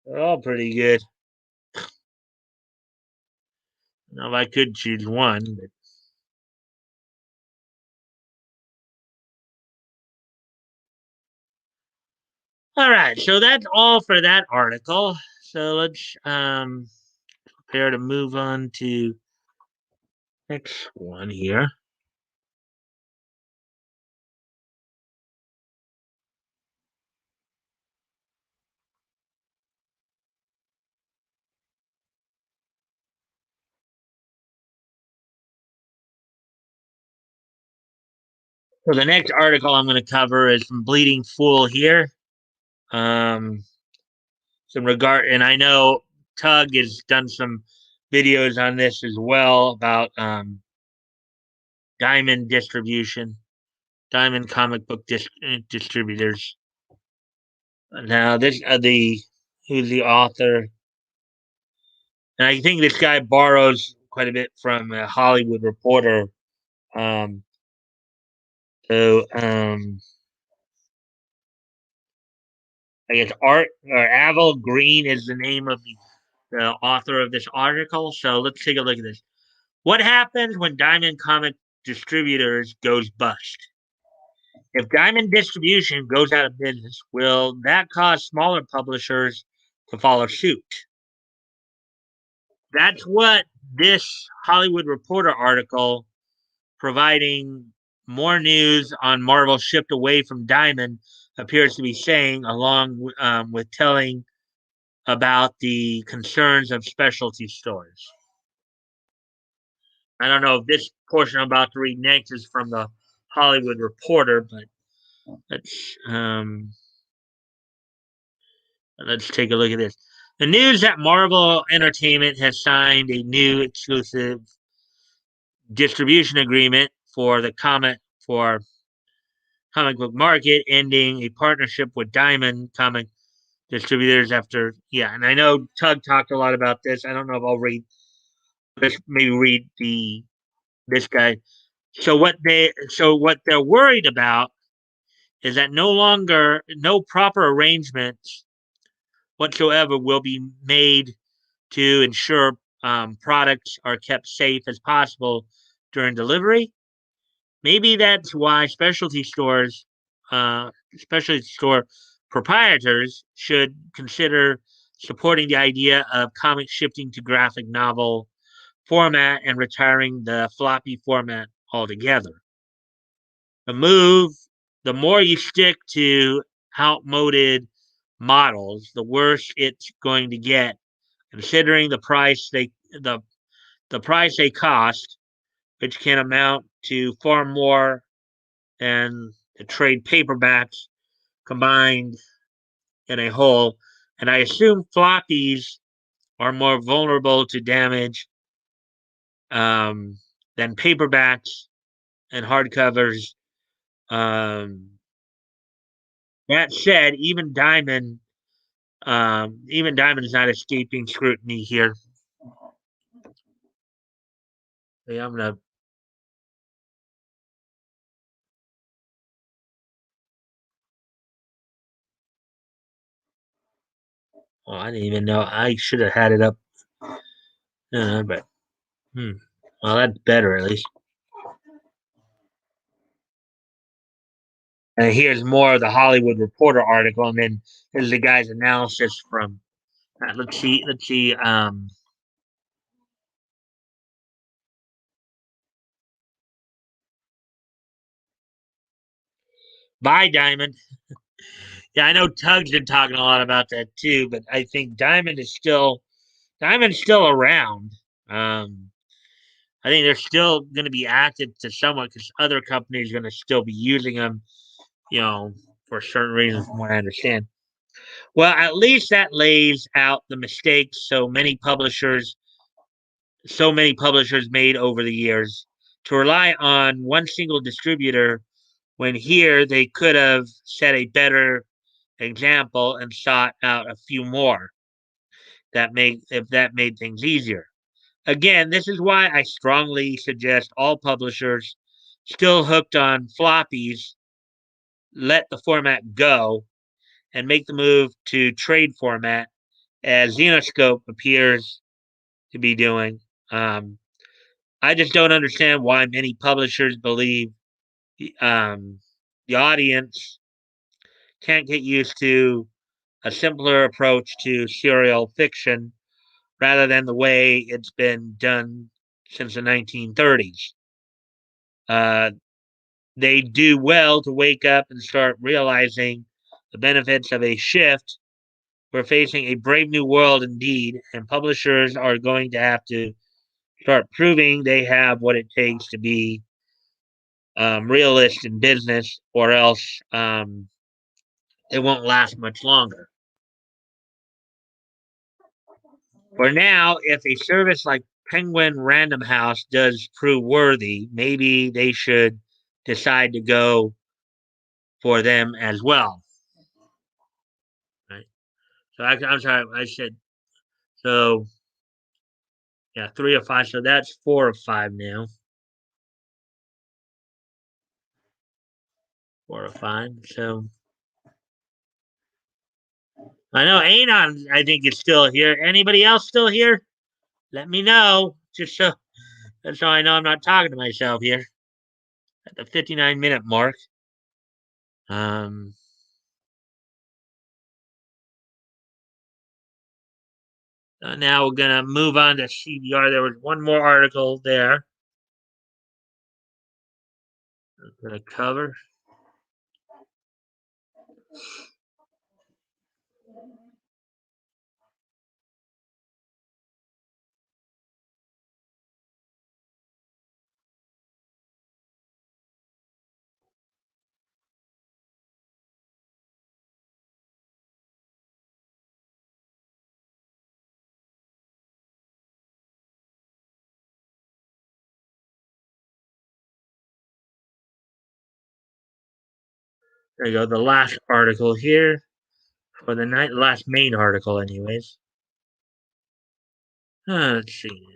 They're all pretty good. Now, if I could choose one, but all right. So that's all for that article. So let's prepare to move on to next one here. So the next article I'm going to cover is from Bleeding Fool here. Um, some regard, and I know Tug has done some videos on this as well about Diamond distribution, Diamond comic book distributors. Now this the who's the author, and I think this guy borrows quite a bit from a Hollywood Reporter. Um, so I guess Art or Avril Green is the name of the author of this article. So let's take a look at this. What happens when Diamond Comic Distributors goes bust? If Diamond Distribution goes out of business, will that cause smaller publishers to follow suit? That's what this Hollywood Reporter article, providing more news on Marvel shipped away from Diamond, appears to be saying, along with telling about the concerns of specialty stores. I don't know if this portion I'm about to read next is from the Hollywood Reporter, but let's let's take a look at this. The news that Marvel Entertainment has signed a new exclusive distribution agreement for the comic book market, ending a partnership with Diamond Comic Distributors after, yeah. And I know Tug talked a lot about this. I don't know if I'll read this. Maybe read the this guy. So what they're worried about is that no proper arrangements whatsoever will be made to ensure products are kept safe as possible during delivery. Maybe that's why specialty store proprietors should consider supporting the idea of comic shifting to graphic novel format and retiring the floppy format altogether. The move, the more you stick to outmoded models, the worse it's going to get, considering the price they cost, which can amount to far more than the trade paperbacks combined in a whole. And I assume floppies are more vulnerable to damage um, than paperbacks and hardcovers. Um, that said, even Diamond is not escaping scrutiny here. Yeah, I'm gonna. Oh, I didn't even know. I should have had it up. But hmm. Well, that's better at least. And here's more of the Hollywood Reporter article, and then here's the guy's analysis from. Let's see. Let's see. Bye, Diamond. Yeah, I know Tug's been talking a lot about that too, but I think Diamond's still around. Um, I think they're still going to be active to somewhat because other companies are going to still be using them, you know, for certain reasons, from what I understand. Well, at least that lays out the mistakes so many publishers made over the years to rely on one single distributor when here they could have set a better example and sought out a few more that made things easier. Again, this is why I strongly suggest all publishers still hooked on floppies let the format go and make the move to trade format as Xenoscope appears to be doing. Um, I just don't understand why many publishers believe um, the audience can't get used to a simpler approach to serial fiction rather than the way it's been done since the 1930s. Uh, they do well to wake up and start realizing the benefits of a shift. We're facing a brave new world indeed, and publishers are going to have to start proving they have what it takes to be realist in business, or else it won't last much longer. For now, if a service like Penguin Random House does prove worthy, maybe they should decide to go for them as well. Right. So I'm sorry, I said so. Yeah, 3 of 5. So that's 4 of 5 now. 4 of 5. So I know Anon. I think is still here. Anybody else still here? Let me know. Just so I know I'm not talking to myself here at the 59-minute mark. Um, Now we're gonna move on to CBR. There was one more article there. I'm gonna cover. There you go. The last article here for the night. Last main article, anyways. Let's see.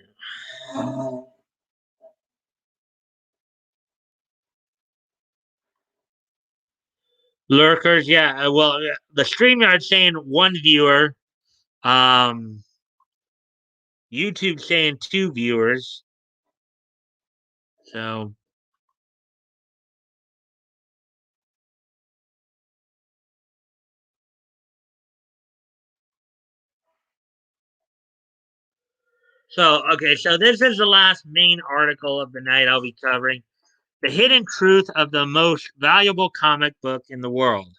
Lurkers, yeah. Well, the StreamYard saying one viewer. Um, YouTube saying two viewers. So, okay. So this is the last main article of the night I'll be covering. The hidden truth of the most valuable comic book in the world.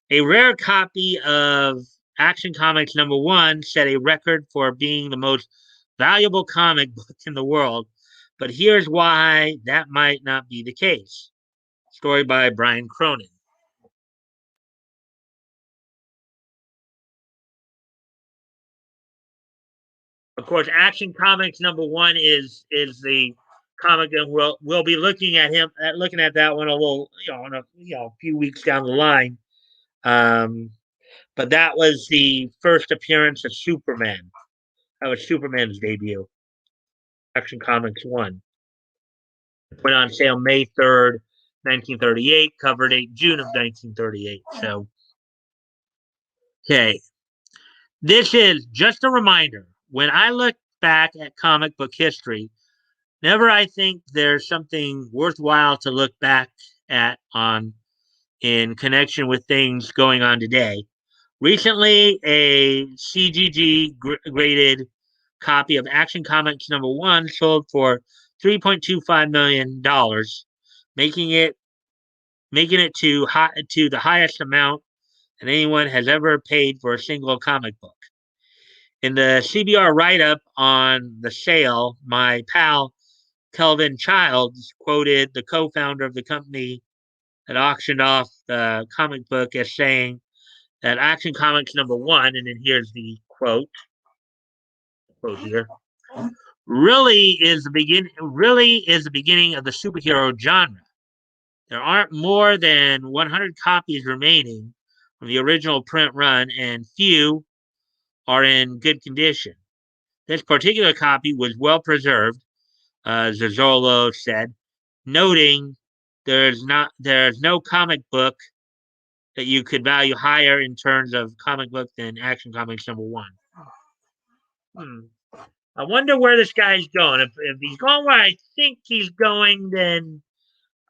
A rare copy of Action Comics #1 set a record for being the most valuable comic book in the world, but here's why that might not be the case. Story by Brian Cronin. Of course, Action Comics #1 is the comic, and we'll be looking at that one a little, in a few weeks down the line. Um, but that was the first appearance of Superman. That was Superman's debut. Action Comics 1 went on sale May 3rd, 1938. Cover date June of 1938. So, okay, this is just a reminder. When I look back at comic book history, never I think there's something worthwhile to look back at on in connection with things going on today. Recently, a CGG graded copy of Action Comics #1 sold for $3.25 million, making it to the highest amount that anyone has ever paid for a single comic book. In the CBR write up on the sale, my pal Kelvin Childs quoted the co founder of the company that auctioned off the comic book as saying that Action Comics #1, and then here's the quote here, really is the beginning of the superhero genre. There aren't more than 100 copies remaining from the original print run, and few are in good condition. This particular copy was well preserved, Zazzolo said, noting there's no comic book that you could value higher in terms of comic book than Action Comics #1. Hmm. I wonder where this guy's going. If he's going where I think he's going, then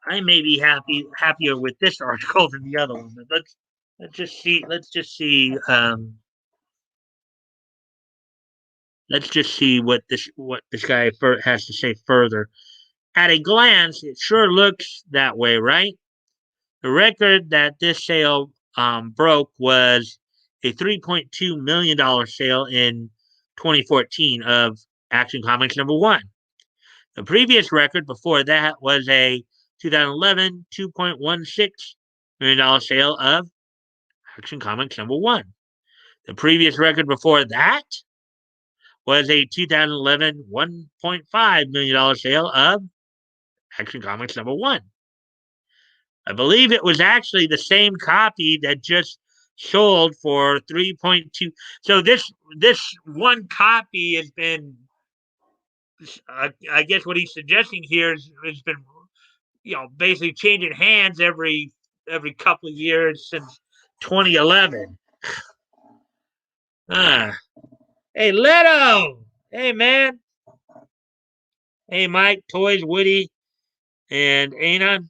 I may be happier with this article than the other one. But let's just see. Let's just see what this guy has to say further. At a glance, it sure looks that way, right? The record that this sale broke was a $3.2 million sale in 2014 of Action Comics #1. The previous record before that was a 2011 $2.16 million sale of Action Comics #1. The previous record before that was a 2011 $1.5 million sale of Action Comics #1. I believe it was actually the same copy that just sold for 3.2. So this one copy has been, I guess what he's suggesting here has been, basically changing hands every couple of years since 2011. Ah, hey Leto, hey man, hey Mike, Toys, Woody, and Anon.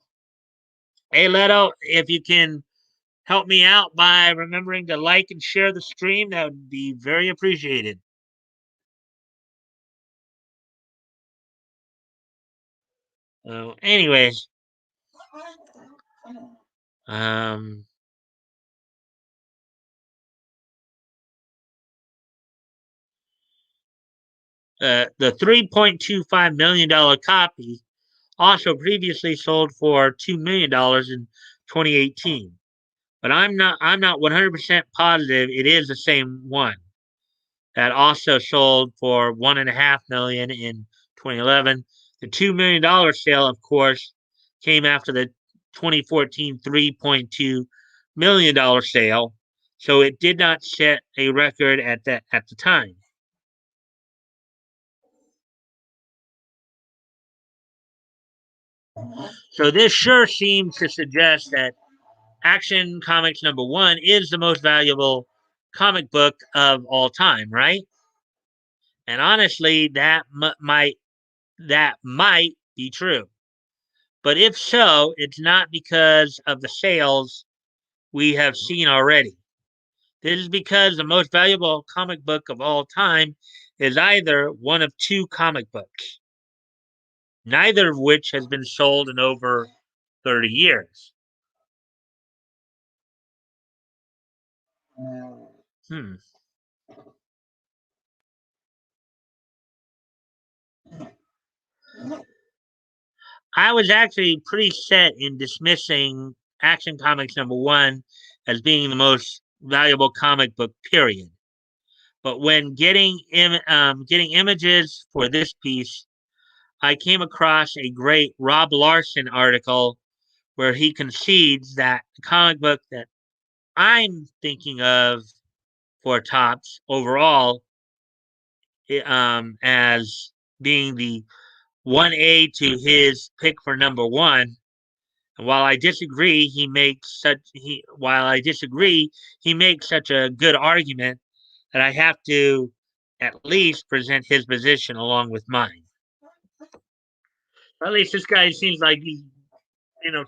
Hey Leto, if you can help me out by remembering to like and share the stream, that would be very appreciated. Anyways, um, the $3.25 million copy also previously sold for $2 million in 2018, but I'm not 100% positive it is the same one that also sold for $1.5 million in 2011. The $2 million sale, of course, came after the 2014 $3.2 million sale, so it did not set a record at the time. So this sure seems to suggest that Action Comics #1 is the most valuable comic book of all time, right? And honestly, that might be true. But if so, it's not because of the sales we have seen already. This is because the most valuable comic book of all time is either one of two comic books, neither of which has been sold in over 30 years. Hmm. I was actually pretty set in dismissing Action Comics #1 as being the most valuable comic book, period. But when getting images for this piece, I came across a great Rob Larson article where he concedes that the comic book that I'm thinking of for tops overall, as being the 1A to his pick for #1. And while I disagree, he makes such a good argument that I have to at least present his position along with mine. At least this guy seems like he's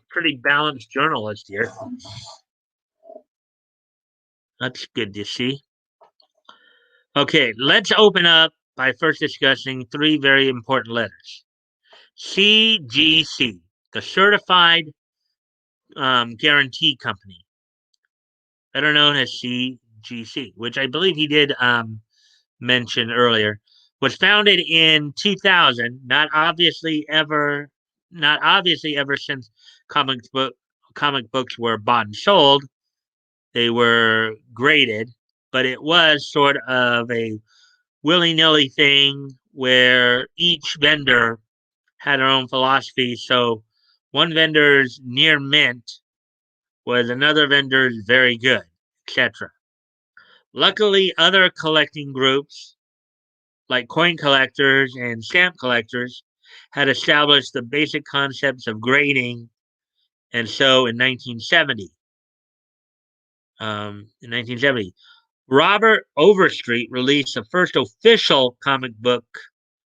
pretty balanced journalist here. That's good to see. Okay, let's open up by first discussing three very important letters. CGC, the Certified Guarantee Company, better known as CGC, which I believe he did mention earlier, was founded in 2000. Not obviously ever since comic books were bought and sold. They were graded, but it was sort of a willy nilly thing where each vendor had their own philosophy. So one vendor's near mint was another vendor's very good, etc. Luckily, other collecting groups like coin collectors and stamp collectors had established the basic concepts of grading, and so in 1970, Robert Overstreet released the first official comic book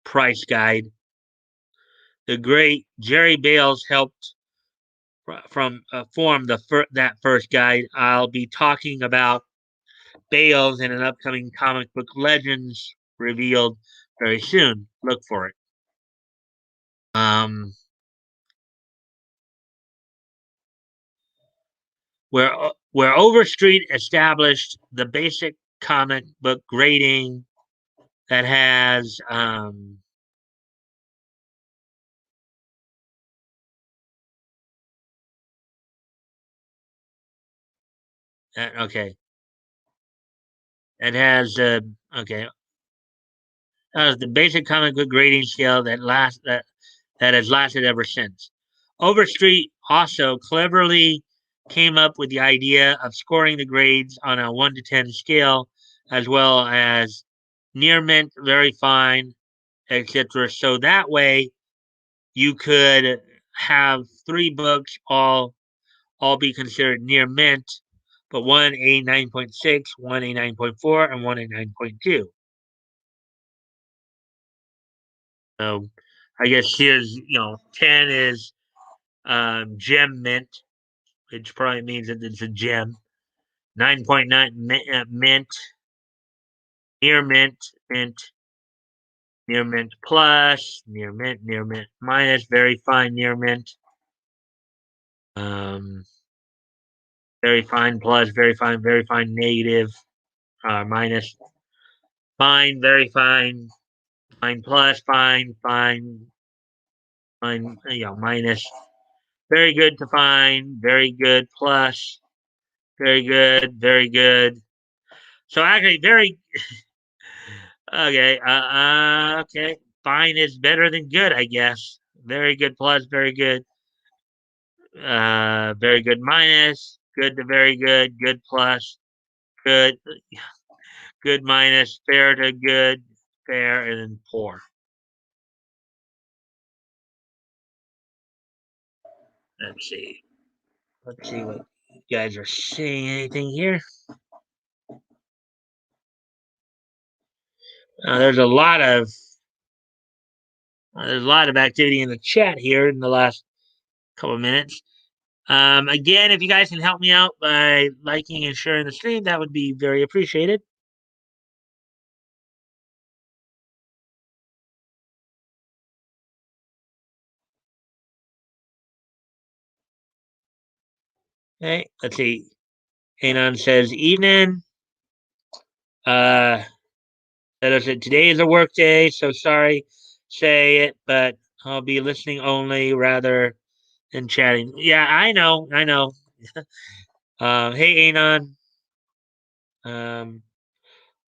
price guide. The great Jerry Bales helped form that first guide. I'll be talking about Bales in an upcoming comic book legends revealed very soon. Look for it. Um, where Overstreet established the basic comic book grading that has okay, it has okay, the basic comic book grading scale that has lasted ever since. Overstreet also cleverly came up with the idea of scoring the grades on a 1 to 10 scale, as well as near mint, very fine, etc. So that way you could have three books all be considered near mint, but one a 9.6, one a 9.4, and one a 9.2. So I guess here's 10 is gem mint, which probably means that it's a gem. 9.9 mint, near mint, mint, near mint plus, near mint minus, very fine near mint, um, very fine plus, very fine negative, minus, fine, very fine, fine plus, fine, minus, very good to fine, very good plus, very good. So actually, okay. Fine is better than good, I guess. Very good plus, very good minus, good to very good plus, good, good minus, fair to good, fair, and then poor. Let's see. Let's see what. You guys are saying anything here? There's a lot of activity in the chat here in the last couple of minutes. Again, if you guys can help me out by liking and sharing the stream, that would be very appreciated. Okay, let's see. Anon says, evening. That is it. Today is a work day, so sorry say it, but I'll be listening only rather than chatting. Yeah, I know, I know. Hey, Anon. Um,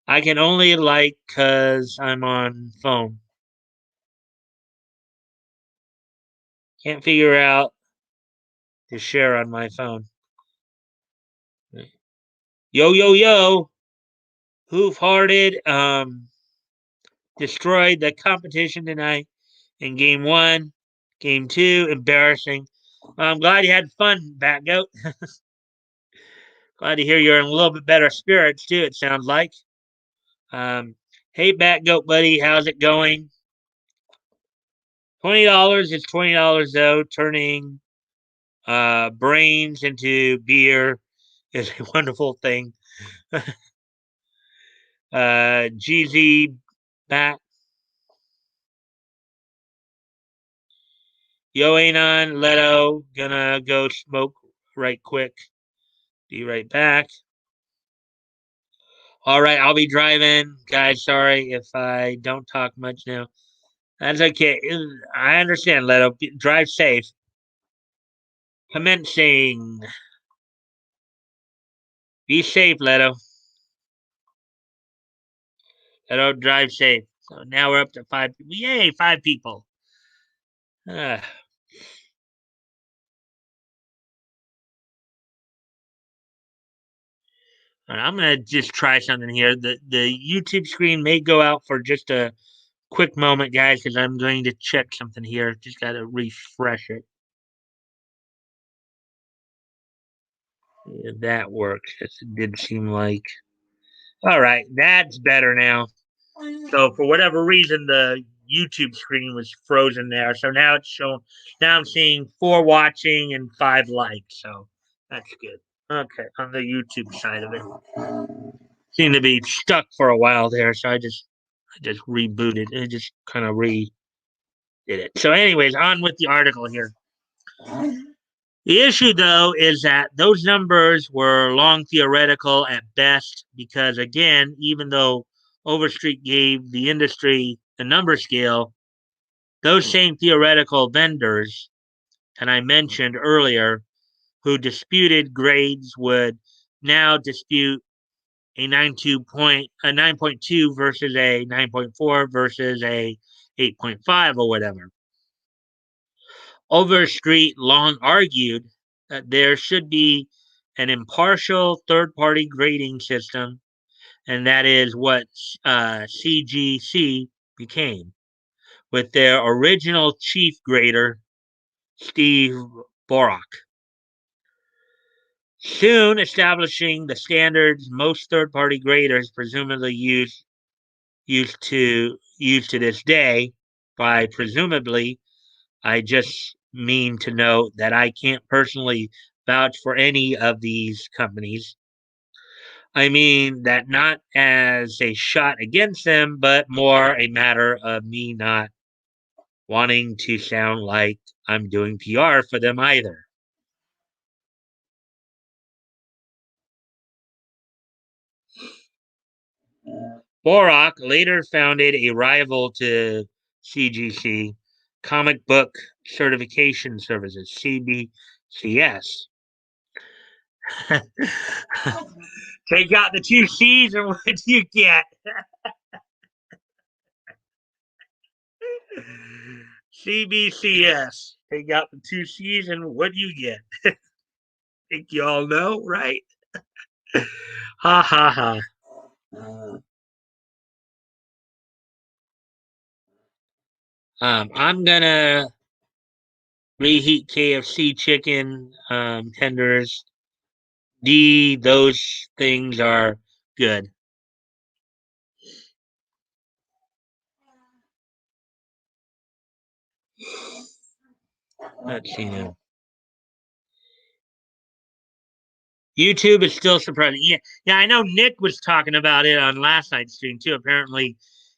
I can only like because I'm on phone. Can't figure out to share on my phone. Yo, yo, yo. Hoof hearted. Destroyed the competition tonight in game one. Game two, embarrassing. I'm glad you had fun, Bat Goat. Glad to hear you're in a little bit better spirits too. It sounds like. Um, hey, Bat Goat buddy, how's it going? $20 is $20 though. Turning brains into beer is a wonderful thing. GZ Bat. Yo, Anon, Leto, gonna go smoke right quick. Be right back. All right, I'll be driving. Guys, sorry if I don't talk much now. That's okay. I understand, Leto. Drive safe. Commencing. Be safe, Leto. Leto, drive safe. So now we're up to 5 people. Yay, 5 people. Uh, I'm going to just try something here. The YouTube screen may go out for just a quick moment, guys, because I'm going to check something here. Just got to refresh it. Yeah, that works. It did seem like. All right, that's better now. So for whatever reason, the YouTube screen was frozen there. So now it's showing. Now I'm seeing 4 watching and 5 likes. So that's good. Okay, on the YouTube side of it, seemed to be stuck for a while there. So I just rebooted. I just kind of re did it. So, anyways, on with the article here. The issue, though, is that those numbers were long theoretical at best because, again, even though Overstreet gave the industry the number scale, those same theoretical vendors, and I mentioned earlier, who disputed grades would now dispute a 9.2 versus a 9.4 versus a 8.5 or whatever. Overstreet long argued that there should be an impartial third party grading system, and that is what CGC became, with their original chief grader, Steve Borak. Soon establishing the standards most third party graders presumably use to this day. By presumably, I just mean to note that I can't personally vouch for any of these companies. I mean that not as a shot against them, but more a matter of me not wanting to sound like I'm doing PR for them either. Borak later founded a rival to CGC, Comic Book Certification Services, CBCS. Take out the 2 C's and what do you get? CBCS. Take out the 2 C's and what do you get? Think you all know, right? Ha ha ha. I'm gonna reheat KFC chicken tenders D, those things are good. Let's see now. YouTube is still surprising. Yeah, yeah, I know Nick was talking about it on last night's stream too. Apparently,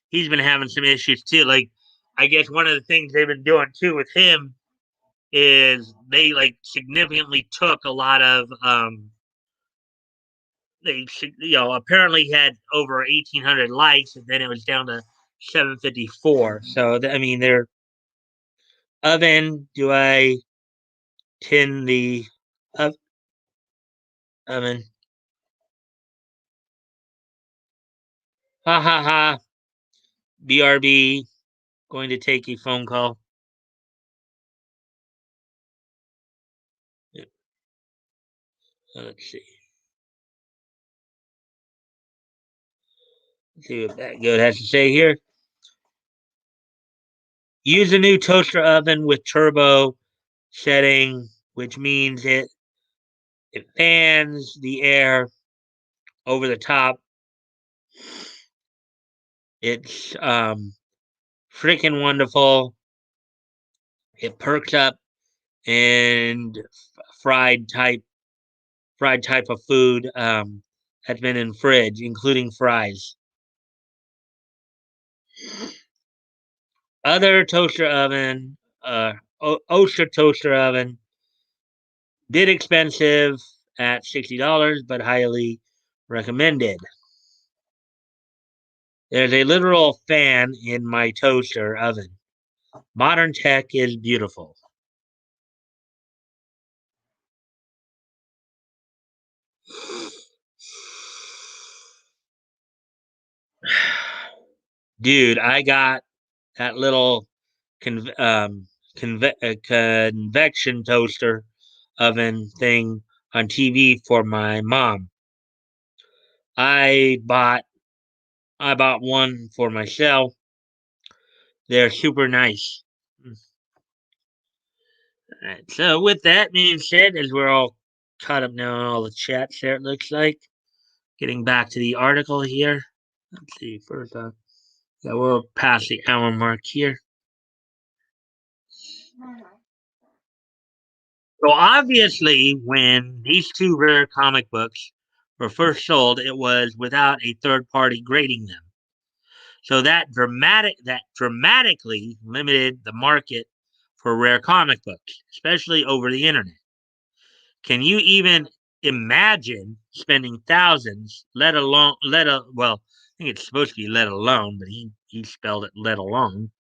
he's been having some issues too. Like, I guess one of the things they've been doing too with him is they like significantly took a lot of apparently had over 1,800 likes, and then it was down to 754. So I mean, their oven. Do I tin the ov- oven? Ha ha ha. BRB going to take a phone call. Let's see. Let's see what that good has to say here. Use a new toaster oven with turbo setting, which means it fans the air over the top. It's freaking wonderful. It perks up and fried type fried type of food that's been in fridge, including fries. Other toaster oven, OSHA toaster oven, bit expensive at $60, but highly recommended. There's a literal fan in my toaster oven. Modern tech is beautiful. Dude, I got that little convection toaster oven thing on TV for my mom. I bought I bought one for myself. They're super nice. Alright, so with that being said, as we're all caught up now on all the chats there, it looks like. Getting back to the article here. Let's see, first off. Yeah, we're past the hour mark here. So obviously, when these two rare comic books were first sold, it was without a third party grading them. So that dramatically limited the market for rare comic books, especially over the internet. Can you even imagine spending thousands, I think it's supposed to be let alone, but he spelled it let alone,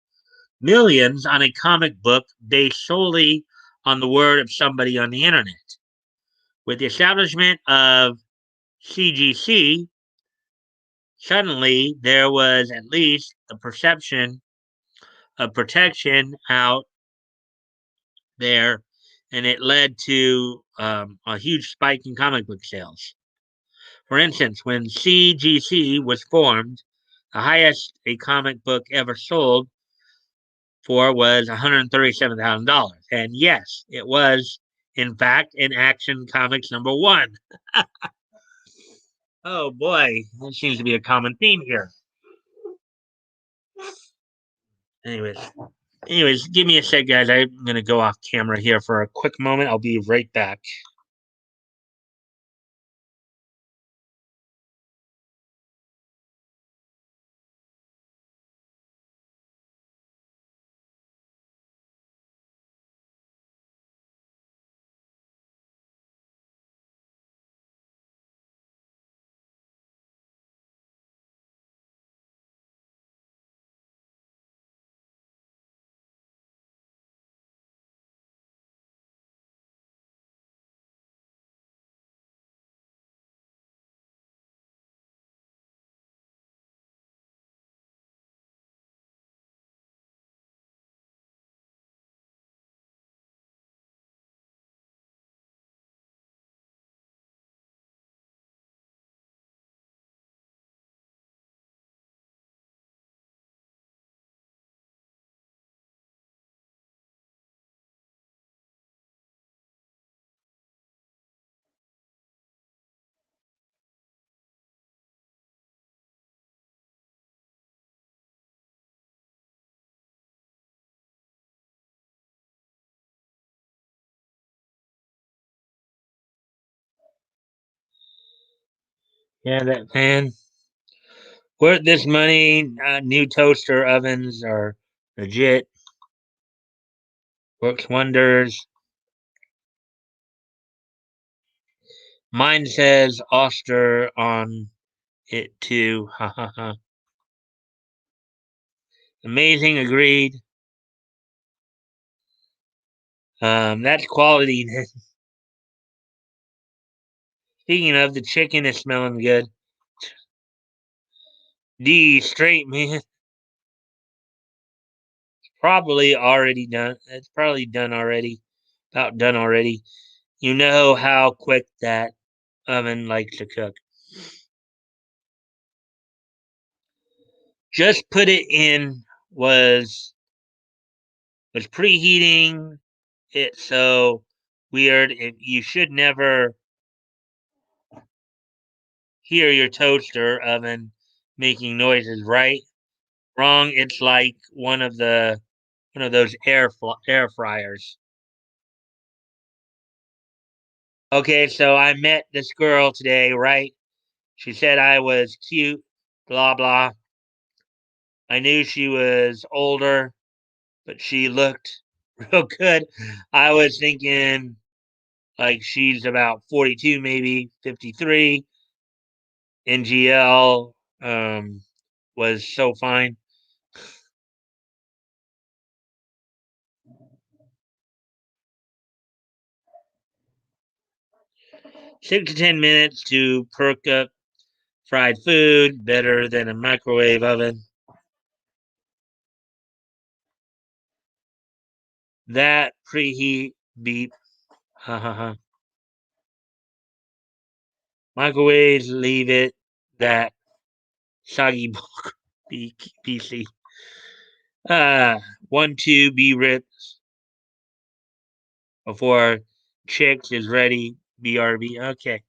millions on a comic book based solely on the word of somebody on the internet. With the establishment of CGC, suddenly there was at least the perception of protection out there, and it led to a huge spike in comic book sales. For instance, when CGC was formed, the highest a comic book ever sold for was $137,000. And yes, it was, in fact, in Action Comics number one. Oh boy, that seems to be a common theme here. Anyways, give me a sec, guys. I'm gonna go off camera here for a quick moment. I'll be right back. Yeah, that man. Worth this money. New toaster ovens are legit. Works wonders. Mine says Oster on it too. Ha ha ha. Amazing. Agreed. That's quality. Speaking of, the chicken is smelling good. D straight man. Probably already done. It's probably done already. About done already. You know how quick that oven likes to cook. Just put it in was preheating it so weird. You should never hear your toaster oven making noises, right? Wrong. It's like one of those air fryers. Okay, so I met this girl today, right? She said I was cute, blah blah. I knew she was older, but she looked real good. I was thinking like she's about 42, maybe 53. NGL was so fine. 6 to 10 minutes to perk up fried food, better than a microwave oven. That preheat beep. Ha ha ha. Microwaves leave it that soggy bulk PC. Ah, 1, 2 B rips before chicks is ready. BRB. Okay.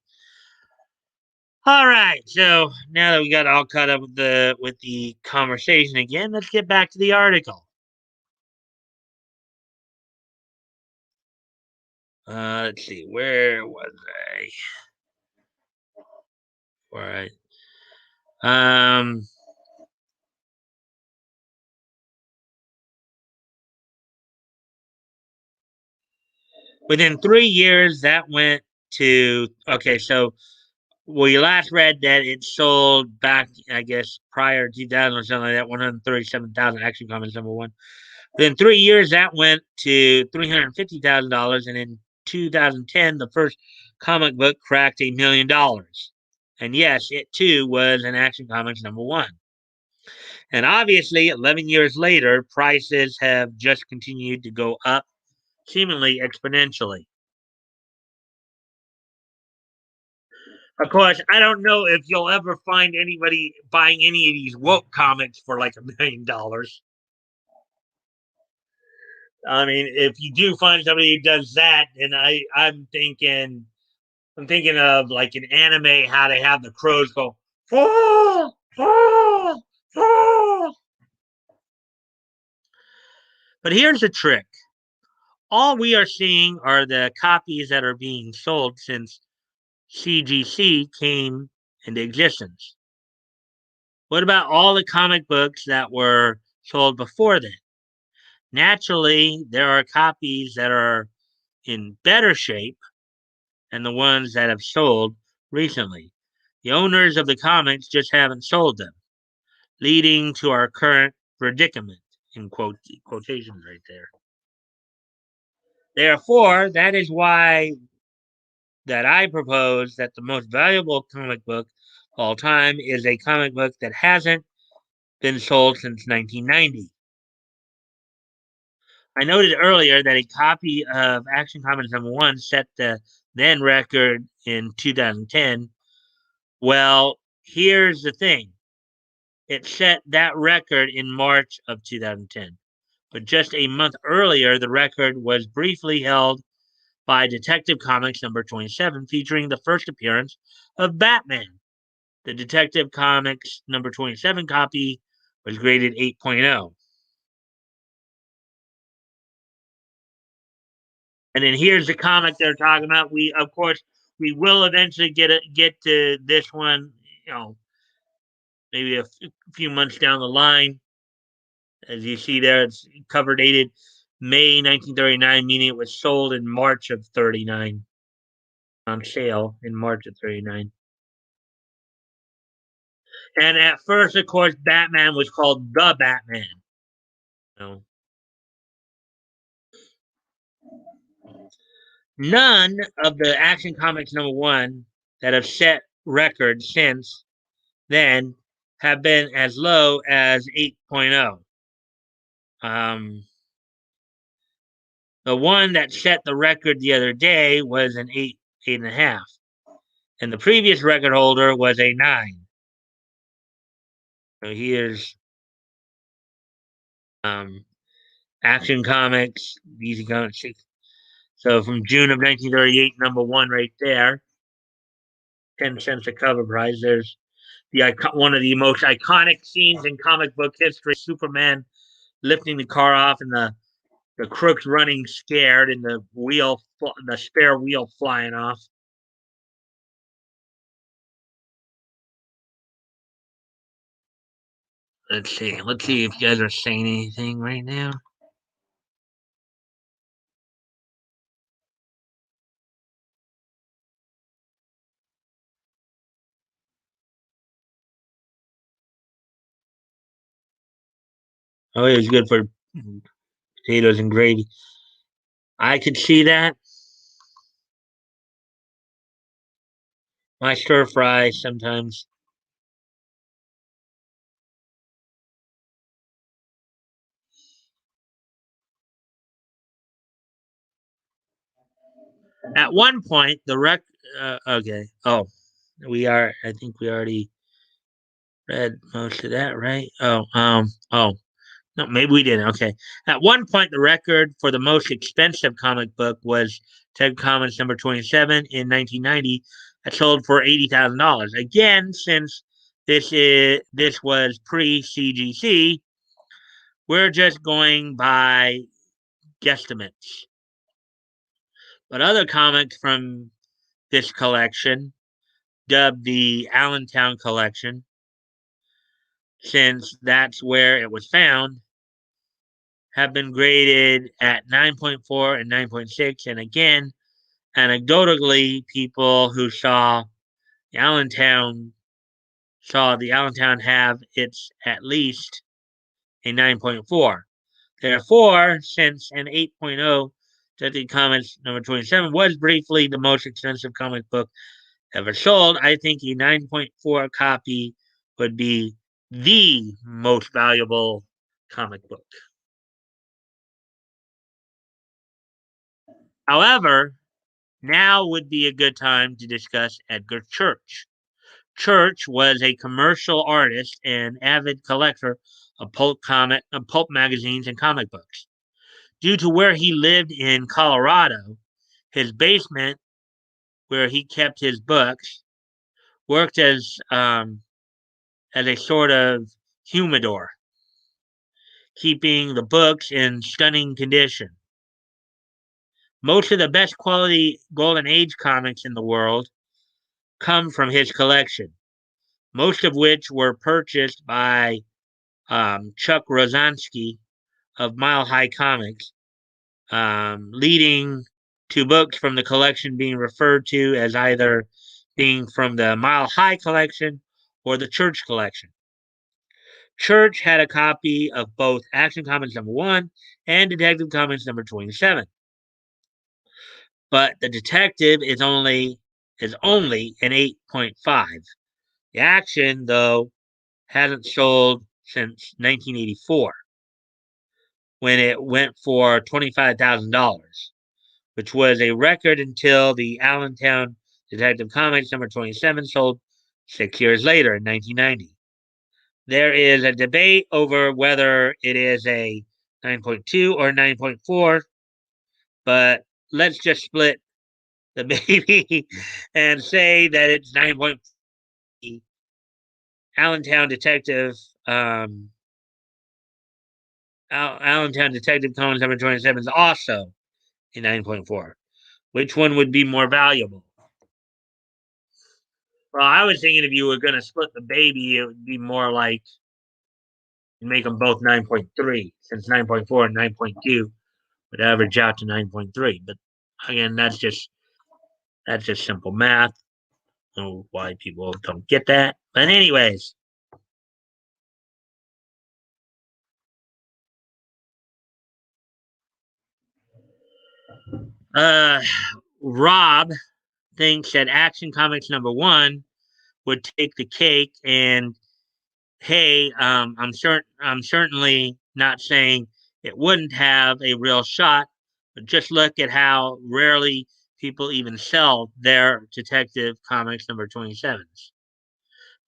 All right. So now that we got all caught up with the conversation again, let's get back to the article. Let's see. Where was I? All right. Um, Within 3 years, that went to okay. So we last read that it sold back, I guess, prior to 2000 or something like that, 137,000 Action Comics #1. Within 3 years, that went to $350,000, and in 2010, the first comic book cracked $1 million. And yes, it too was an Action Comics #1. And obviously, 11 years later, prices have just continued to go up, seemingly exponentially. Of course, I don't know if you'll ever find anybody buying any of these woke comics for like $1 million. I mean, if you do find somebody who does that, then I'm thinking of like an anime how they have the crows go, "Ah, ah, ah." But here's the trick. All we are seeing are the copies that are being sold since CGC came into existence. What about all the comic books that were sold before then? Naturally, there are copies that are in better shape than the ones that have sold recently. The owners of the comics just haven't sold them, leading to our current predicament, in quotations right there. Therefore, that is why that I propose that the most valuable comic book of all time is a comic book that hasn't been sold since 1990. I noted earlier that a copy of Action Comics #1 set the then record in 2010. Well, here's the thing. It set that record in March of 2010. But just a month earlier, the record was briefly held by Detective Comics #27, featuring the first appearance of Batman. The Detective Comics #27 copy was graded 8.0. And then here's the comic they're talking about. We, of course, we will eventually get to this one maybe a few months down the line. As you see there, it's cover dated May 1939, meaning it was sold in March of 39, on sale in March of 39. And at first, of course, Batman was called the Batman. So, none of the Action Comics #1 that have set records since then have been as low as 8.0. The one that set the record the other day was an 8.5, and the previous record holder was a 9. So here's Action Comics, DC Comics. So from June of 1938, #1 right there, 10 cents a cover price. There's one of the most iconic scenes in comic book history: Superman lifting the car off and the crooks running scared and the spare wheel flying off. Let's see. Let's see if you guys are saying anything right now. Oh, it's good for potatoes and gravy. I could see that. My stir fry sometimes. At one point, the rec. Okay. Oh, we are. I think we already read most of that, right? Oh. No, maybe we didn't. Okay. At one point, the record for the most expensive comic book was Ted Comics #27 in 1990, that sold for $80,000. Again, since this was pre CGC, we're just going by guesstimates. But other comics from this collection, dubbed the Allentown collection, since that's where it was found, have been graded at 9.4 and 9.6. And again, anecdotally, people who saw the Allentown have its at least a 9.4. Therefore, since an 8.0 Detective Comics #27 was briefly the most expensive comic book ever sold, I think a 9.4 copy would be the most valuable comic book. However, now would be a good time to discuss Edgar Church. Church was a commercial artist and avid collector of pulp magazines and comic books. Due to where he lived in Colorado, his basement, where he kept his books, worked as a sort of humidor, keeping the books in stunning condition. Most of the best quality Golden Age comics in the world come from his collection, most of which were purchased by Chuck Rosansky of Mile High Comics, leading to books from the collection being referred to as either being from the Mile High collection or the Church collection. Church had a copy of both Action Comics #1 and Detective Comics #27. But the Detective is only an 8.5. The Action, though, hasn't sold since 1984, when it went for $25,000, which was a record until the Allentown Detective Comics #27 sold 6 years later in 1990. There is a debate over whether it is a 9.2 or 9.4, but let's just split the baby and say that it's 9.4. Allentown Detective Allentown Detective Comics #27 is also a 9.4. Which one would be more valuable? Well, I was thinking if you were going to split the baby, it would be more like you make them both 9.3, since 9.4 and 9.2 would average out to 9.3. But again, that's just simple math. I don't know why people don't get that. But anyways, uh, Rob thinks that Action Comics #1 would take the cake, and hey, I'm certainly not saying it wouldn't have a real shot, but just look at how rarely people even sell their Detective Comics #27s.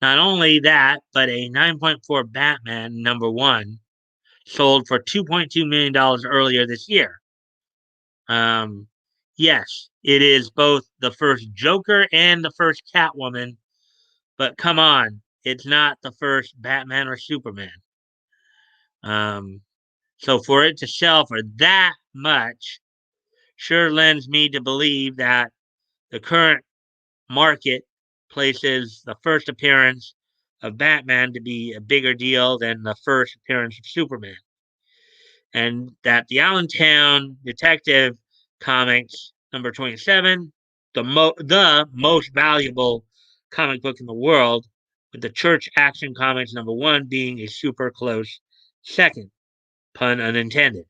Not only that, but a 9.4 Batman #1 sold for $2.2 million earlier this year. Um, yes, it is both the first Joker and the first Catwoman, but come on, it's not the first Batman or Superman. Um, so for it to sell for that much sure lends me to believe that the current market places the first appearance of Batman to be a bigger deal than the first appearance of Superman. And that the Allentown Detective Comics #27, the most valuable comic book in the world, with the Church Action Comics #1 being a super close second, pun unintended.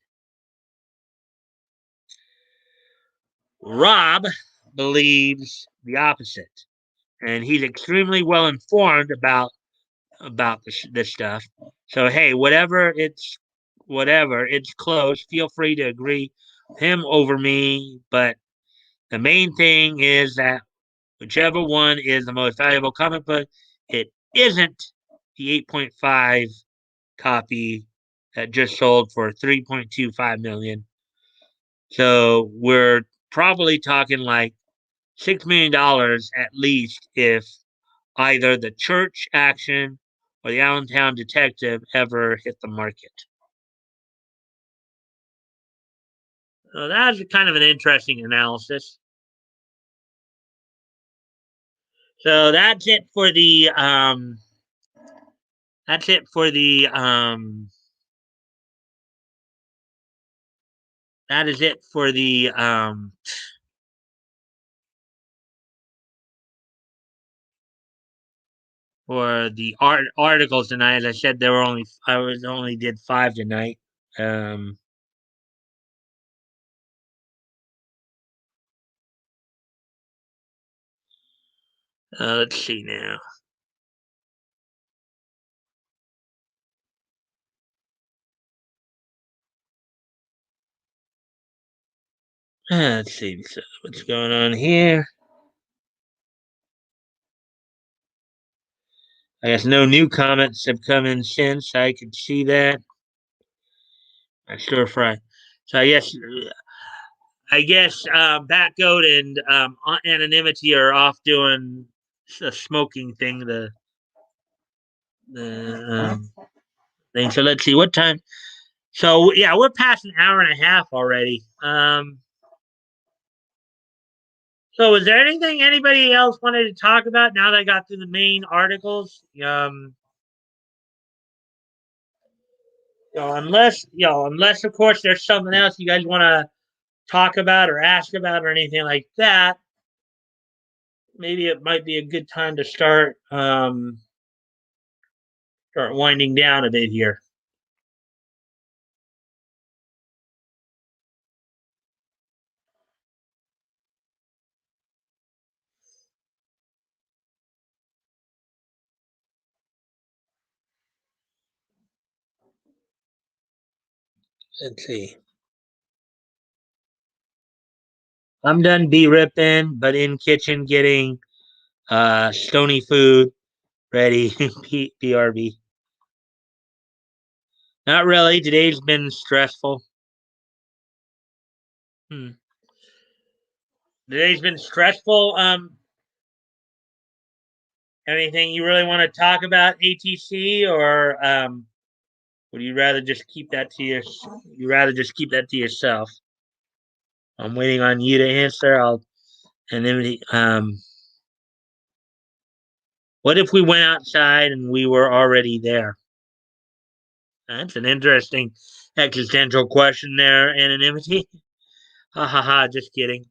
Rob believes the opposite, and he's extremely well informed about this stuff. So hey, whatever it's close. Feel free to agree with him over me, but the main thing is that whichever one is the most valuable comic book, it isn't the 8.5 copy that just sold for 3.25 million. So we're probably talking like $6 million at least if either the Church Action or the Allentown Detective ever hit the market. So that's kind of an interesting analysis. So that's it for the that is it for the articles tonight. As I said, I was only did 5 tonight. Um, let's see now. Let's see what's going on here. I guess no new comments have come in since. I could see that. I stir fry. So I guess Batgoat and Anonymity are off doing a smoking thing. The thing. So let's see what time. So yeah, we're past an hour and a half already. So is there anything anybody else wanted to talk about now that I got through the main articles? Unless of course there's something else you guys want to talk about or ask about or anything like that, maybe it might be a good time to start winding down a bit here. Let's see. I'm done bee ripping, but in kitchen getting stony food ready. BRB. Not really. Today's been stressful. Hmm. Today's been stressful. Anything you really want to talk about ATC, or would you rather just keep that to yourself? I'm waiting on you to answer. And then What if we went outside and we were already there? That's an interesting existential question there, anonymity. Ha ha ha, just kidding.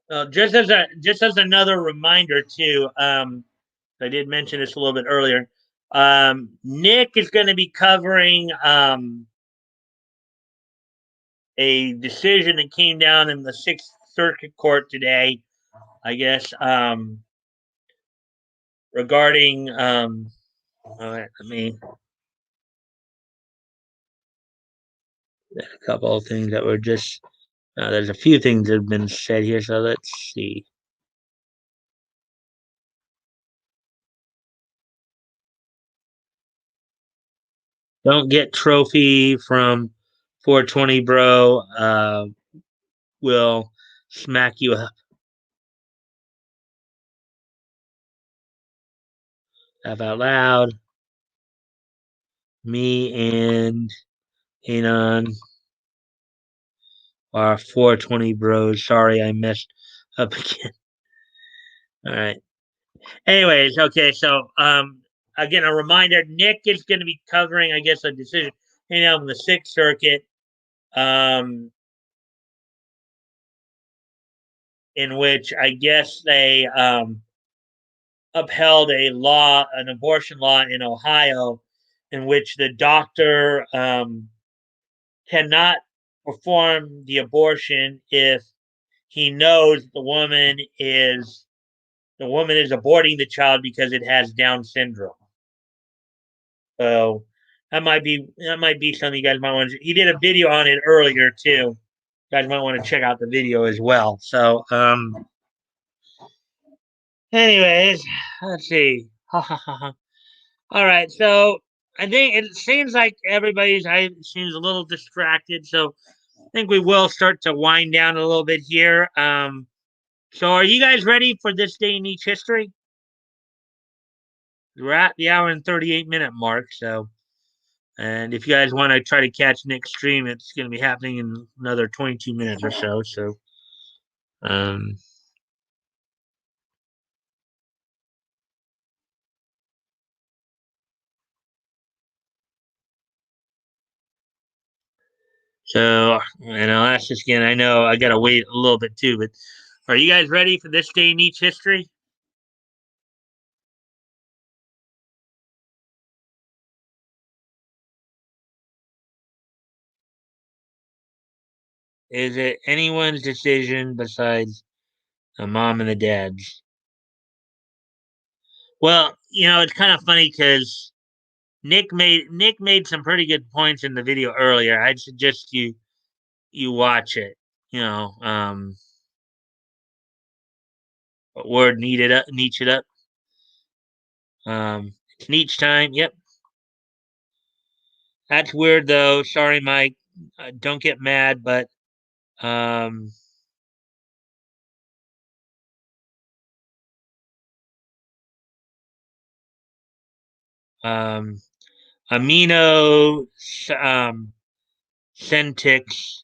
Uh, just as another reminder too, I did mention this a little bit earlier. Nick is going to be covering a decision that came down in the Sixth Circuit Court today, I guess, regarding. All right, let me. A couple of things that were just. There's a few things that have been said here, so let's see. Don't get trophy from 420, bro. Will smack you up. Laugh out loud. Me and Anon are 420 bros. Sorry, I messed up again. All right. Anyways, okay. So, again, a reminder: Nick is going to be covering, I guess, a decision on the Sixth Circuit, in which I guess they upheld a law, an abortion law in Ohio, in which the doctor cannot perform the abortion if he knows the woman is aborting the child because it has Down syndrome. So that might be something you guys might want to. He did a video on it earlier too. You guys might want to check out the video as well. So, anyways, let's see. All right, so I think it seems like seems a little distracted. So I think we will start to wind down a little bit here. So are you guys ready for this day in each history? We're at the hour and 38-minute mark. So, and if you guys want to try to catch Nick's stream, it's going to be happening in another 22 minutes or so. So, um, and I'll ask this again. I know I got to wait a little bit too, but are you guys ready for this day in each history? Is it anyone's decision besides the mom and the dad's? Well, it's kind of funny because Nick made some pretty good points in the video earlier. I'd suggest you watch it. What word needed up, niche it up. It's niche time. Yep, that's weird though. Sorry, Mike. Don't get mad, but um, um, amino centix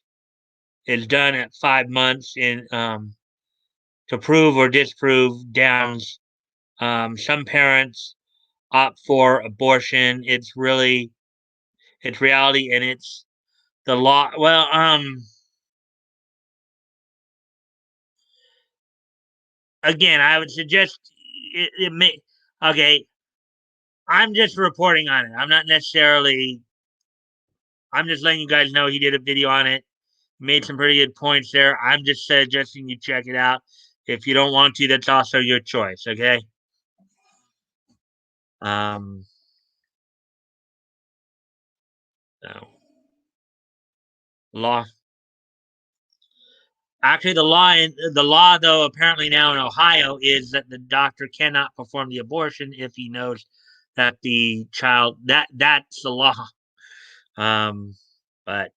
is done at 5 months in to prove or disprove Downs. Some parents opt for abortion. It's reality, and it's the law. Well, again, I would suggest it may. Okay, I'm just reporting on it. I'm just letting you guys know he did a video on it. Made some pretty good points there. I'm just suggesting you check it out. If you don't want to, that's also your choice. Okay. Um. So, law. Actually, the law though apparently now in Ohio is that the doctor cannot perform the abortion if he knows that the child that's the law. Um. But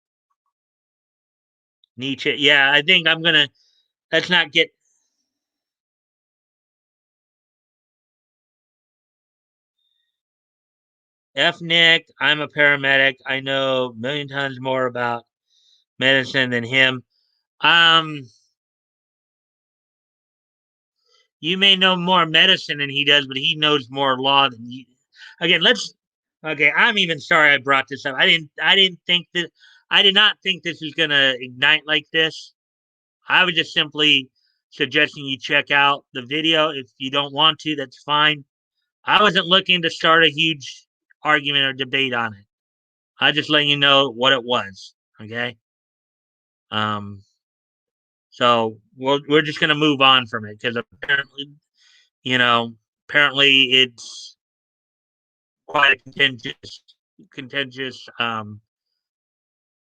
Nietzsche. Yeah, I think I'm gonna. Let's not get. F Nick. I'm a paramedic. I know a million times more about medicine than him. Um, you may know more medicine than he does, but he knows more law than you. Again, let's. Okay, I'm even sorry I brought this up. I didn't think that. I did not think this was gonna ignite like this. I was just simply suggesting you check out the video. If you don't want to, that's fine. I wasn't looking to start a huge argument or debate on it. I just letting you know what it was. Okay. Um. So we're just gonna move on from it because apparently, you know, apparently it's quite a contentious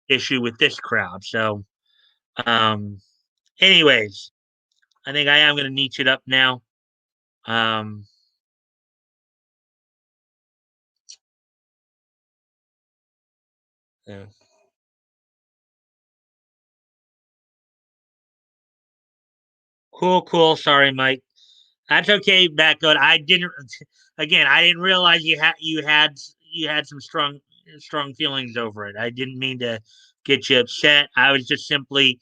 issue with this crowd. So, um, anyways, I think I am gonna niche it up now. Um, yeah. Cool, cool. Sorry, Mike. That's okay, back good. I didn't. Again, I didn't realize you had some strong feelings over it. I didn't mean to get you upset. I was just simply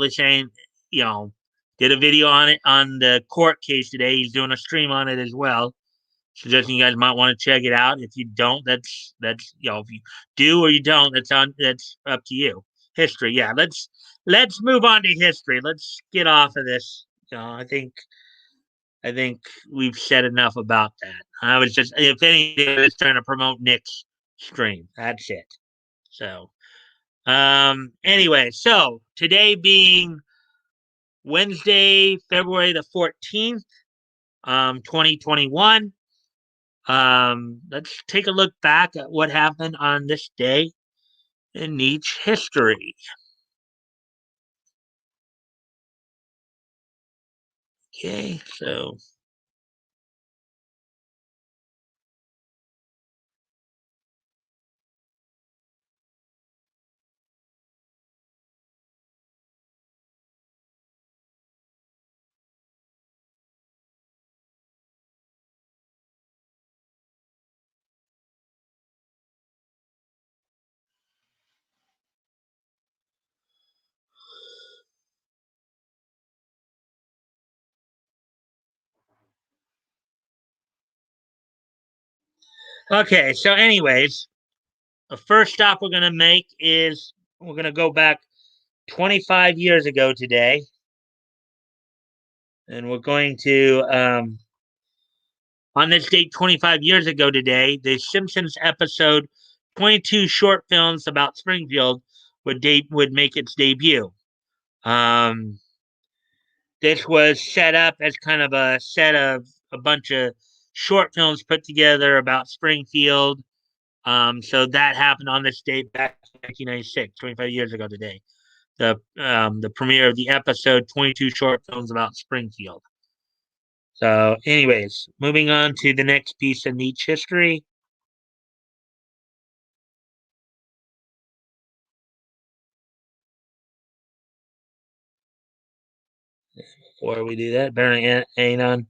saying, you know, did a video on it on the court case today. He's doing a stream on it as well. Suggesting you guys might want to check it out. If you don't, that's if you do or you don't, that's up to you. History, yeah. Let's move on to history. Let's get off of this. I think we've said enough about that. I was just, if anything, I was trying to promote Nick's stream. That's it. So, anyway, so today being Wednesday, February the 14th, 2021. Let's take a look back at what happened on this day in Nietzsche history. Okay, so okay, so anyways, the first stop we're gonna make is we're gonna go back 25 years ago today, and we're going to on this date 25 years ago today, the Simpsons episode 22 short films about Springfield would make its debut. Um, this was set up as kind of a set of a bunch of short films put together about Springfield. So that happened on this date back in 1996, 25 years ago today. The premiere of the episode 22 short films about Springfield. So, anyways, moving on to the next piece of Nietzsche history. Before we do that, Baron Anon.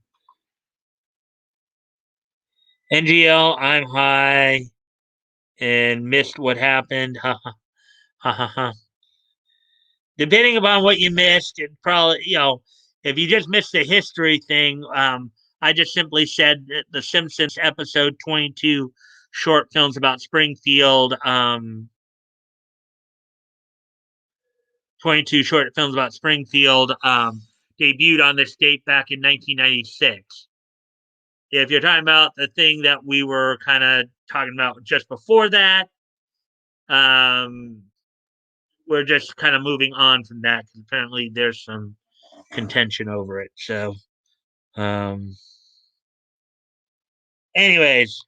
NGL, I'm high and missed what happened. Ha ha ha ha ha. Depending upon what you missed, it probably, if you just missed the history thing, I just simply said that the Simpsons episode 22 short films about Springfield, 22 short films about Springfield, debuted on this date back in 1996. If you're talking about the thing that we were kind of talking about just before that, um, we're just kind of moving on from that because apparently there's some contention over it. So, um, anyways,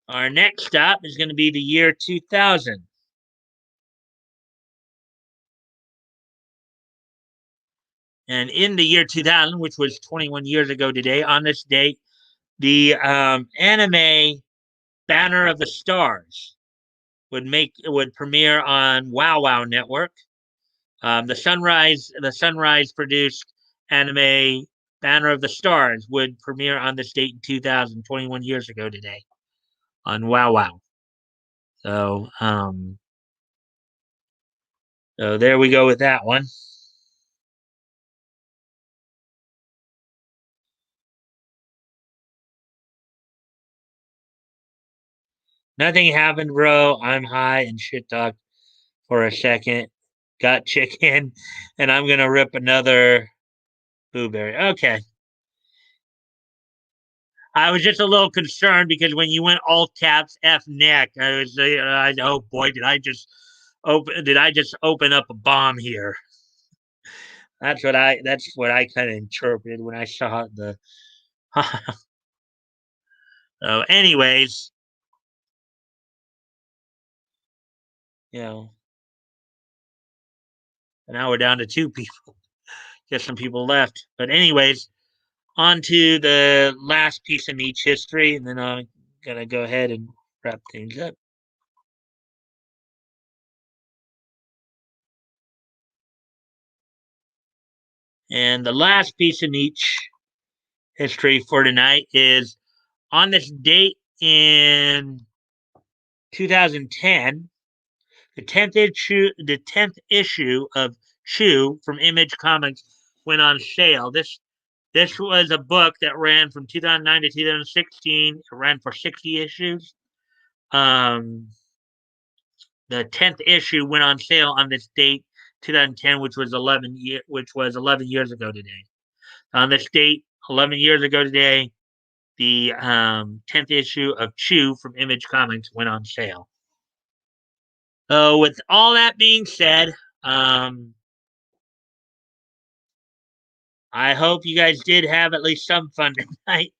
our next stop is going to be the year 2000. And in the year 2000, which was 21 years ago today, on this date, the anime Banner of the Stars would premiere on Wow Wow Network. The Sunrise produced anime Banner of the Stars would premiere on this date in 2021 years ago today on Wow Wow. So, so there we go with that one. Nothing happened, bro. I'm high and shit talked for a second. Got chicken, and I'm gonna rip another blueberry. Okay. I was just a little concerned because when you went all caps F neck, oh boy, did I just open up a bomb here? That's what I kind of interpreted when I saw the. So, anyways, you know, now we're down to two people. Just some people left, but anyways, on to the last piece of Nietzsche history, and then I'm gonna go ahead and wrap things up. And the last piece of Nietzsche history for tonight is on this date in 2010, the tenth issue of Chew from Image Comics went on sale. This was a book that ran from 2009 to 2016. It ran for 60 issues. Um, the 10th issue went on sale on this date, 2010, which was 11 years ago today. On this date, 11 years ago today, the 10th issue of Chew from Image Comics went on sale. So, with all that being said, I hope you guys did have at least some fun tonight.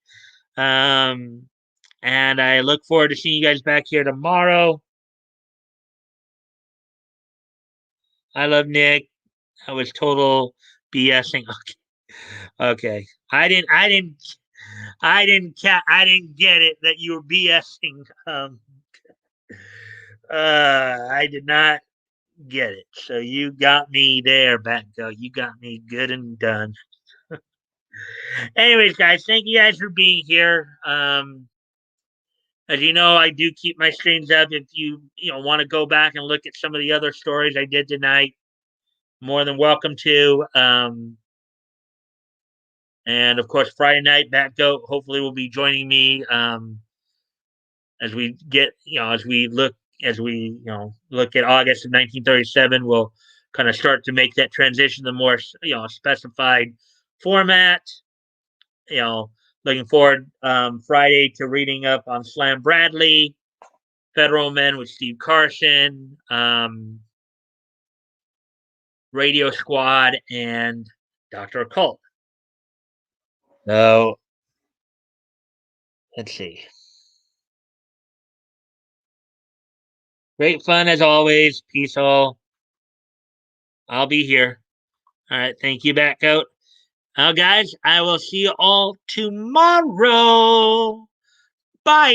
And I look forward to seeing you guys back here tomorrow. I love Nick. I was total BSing. Okay. I didn't get it that you were BSing. I did not get it. So you got me there, Batgo. You got me good and done. Anyways, guys, thank you guys for being here. As you know, I do keep my streams up. If you want to go back and look at some of the other stories I did tonight, more than welcome to. And of course, Friday night, Batgoat hopefully will be joining me as we get, as we, look at August of 1937. We'll kind of start to make that transition to more, specified format. Looking forward Friday to reading up on Slam Bradley, Federal Men with Steve Carson, Radio Squad, and Dr. Occult. So let's see. Great fun as always. Peace all. I'll be here. All right. Thank you, Batcoat. Now, guys, I will see you all tomorrow. Bye.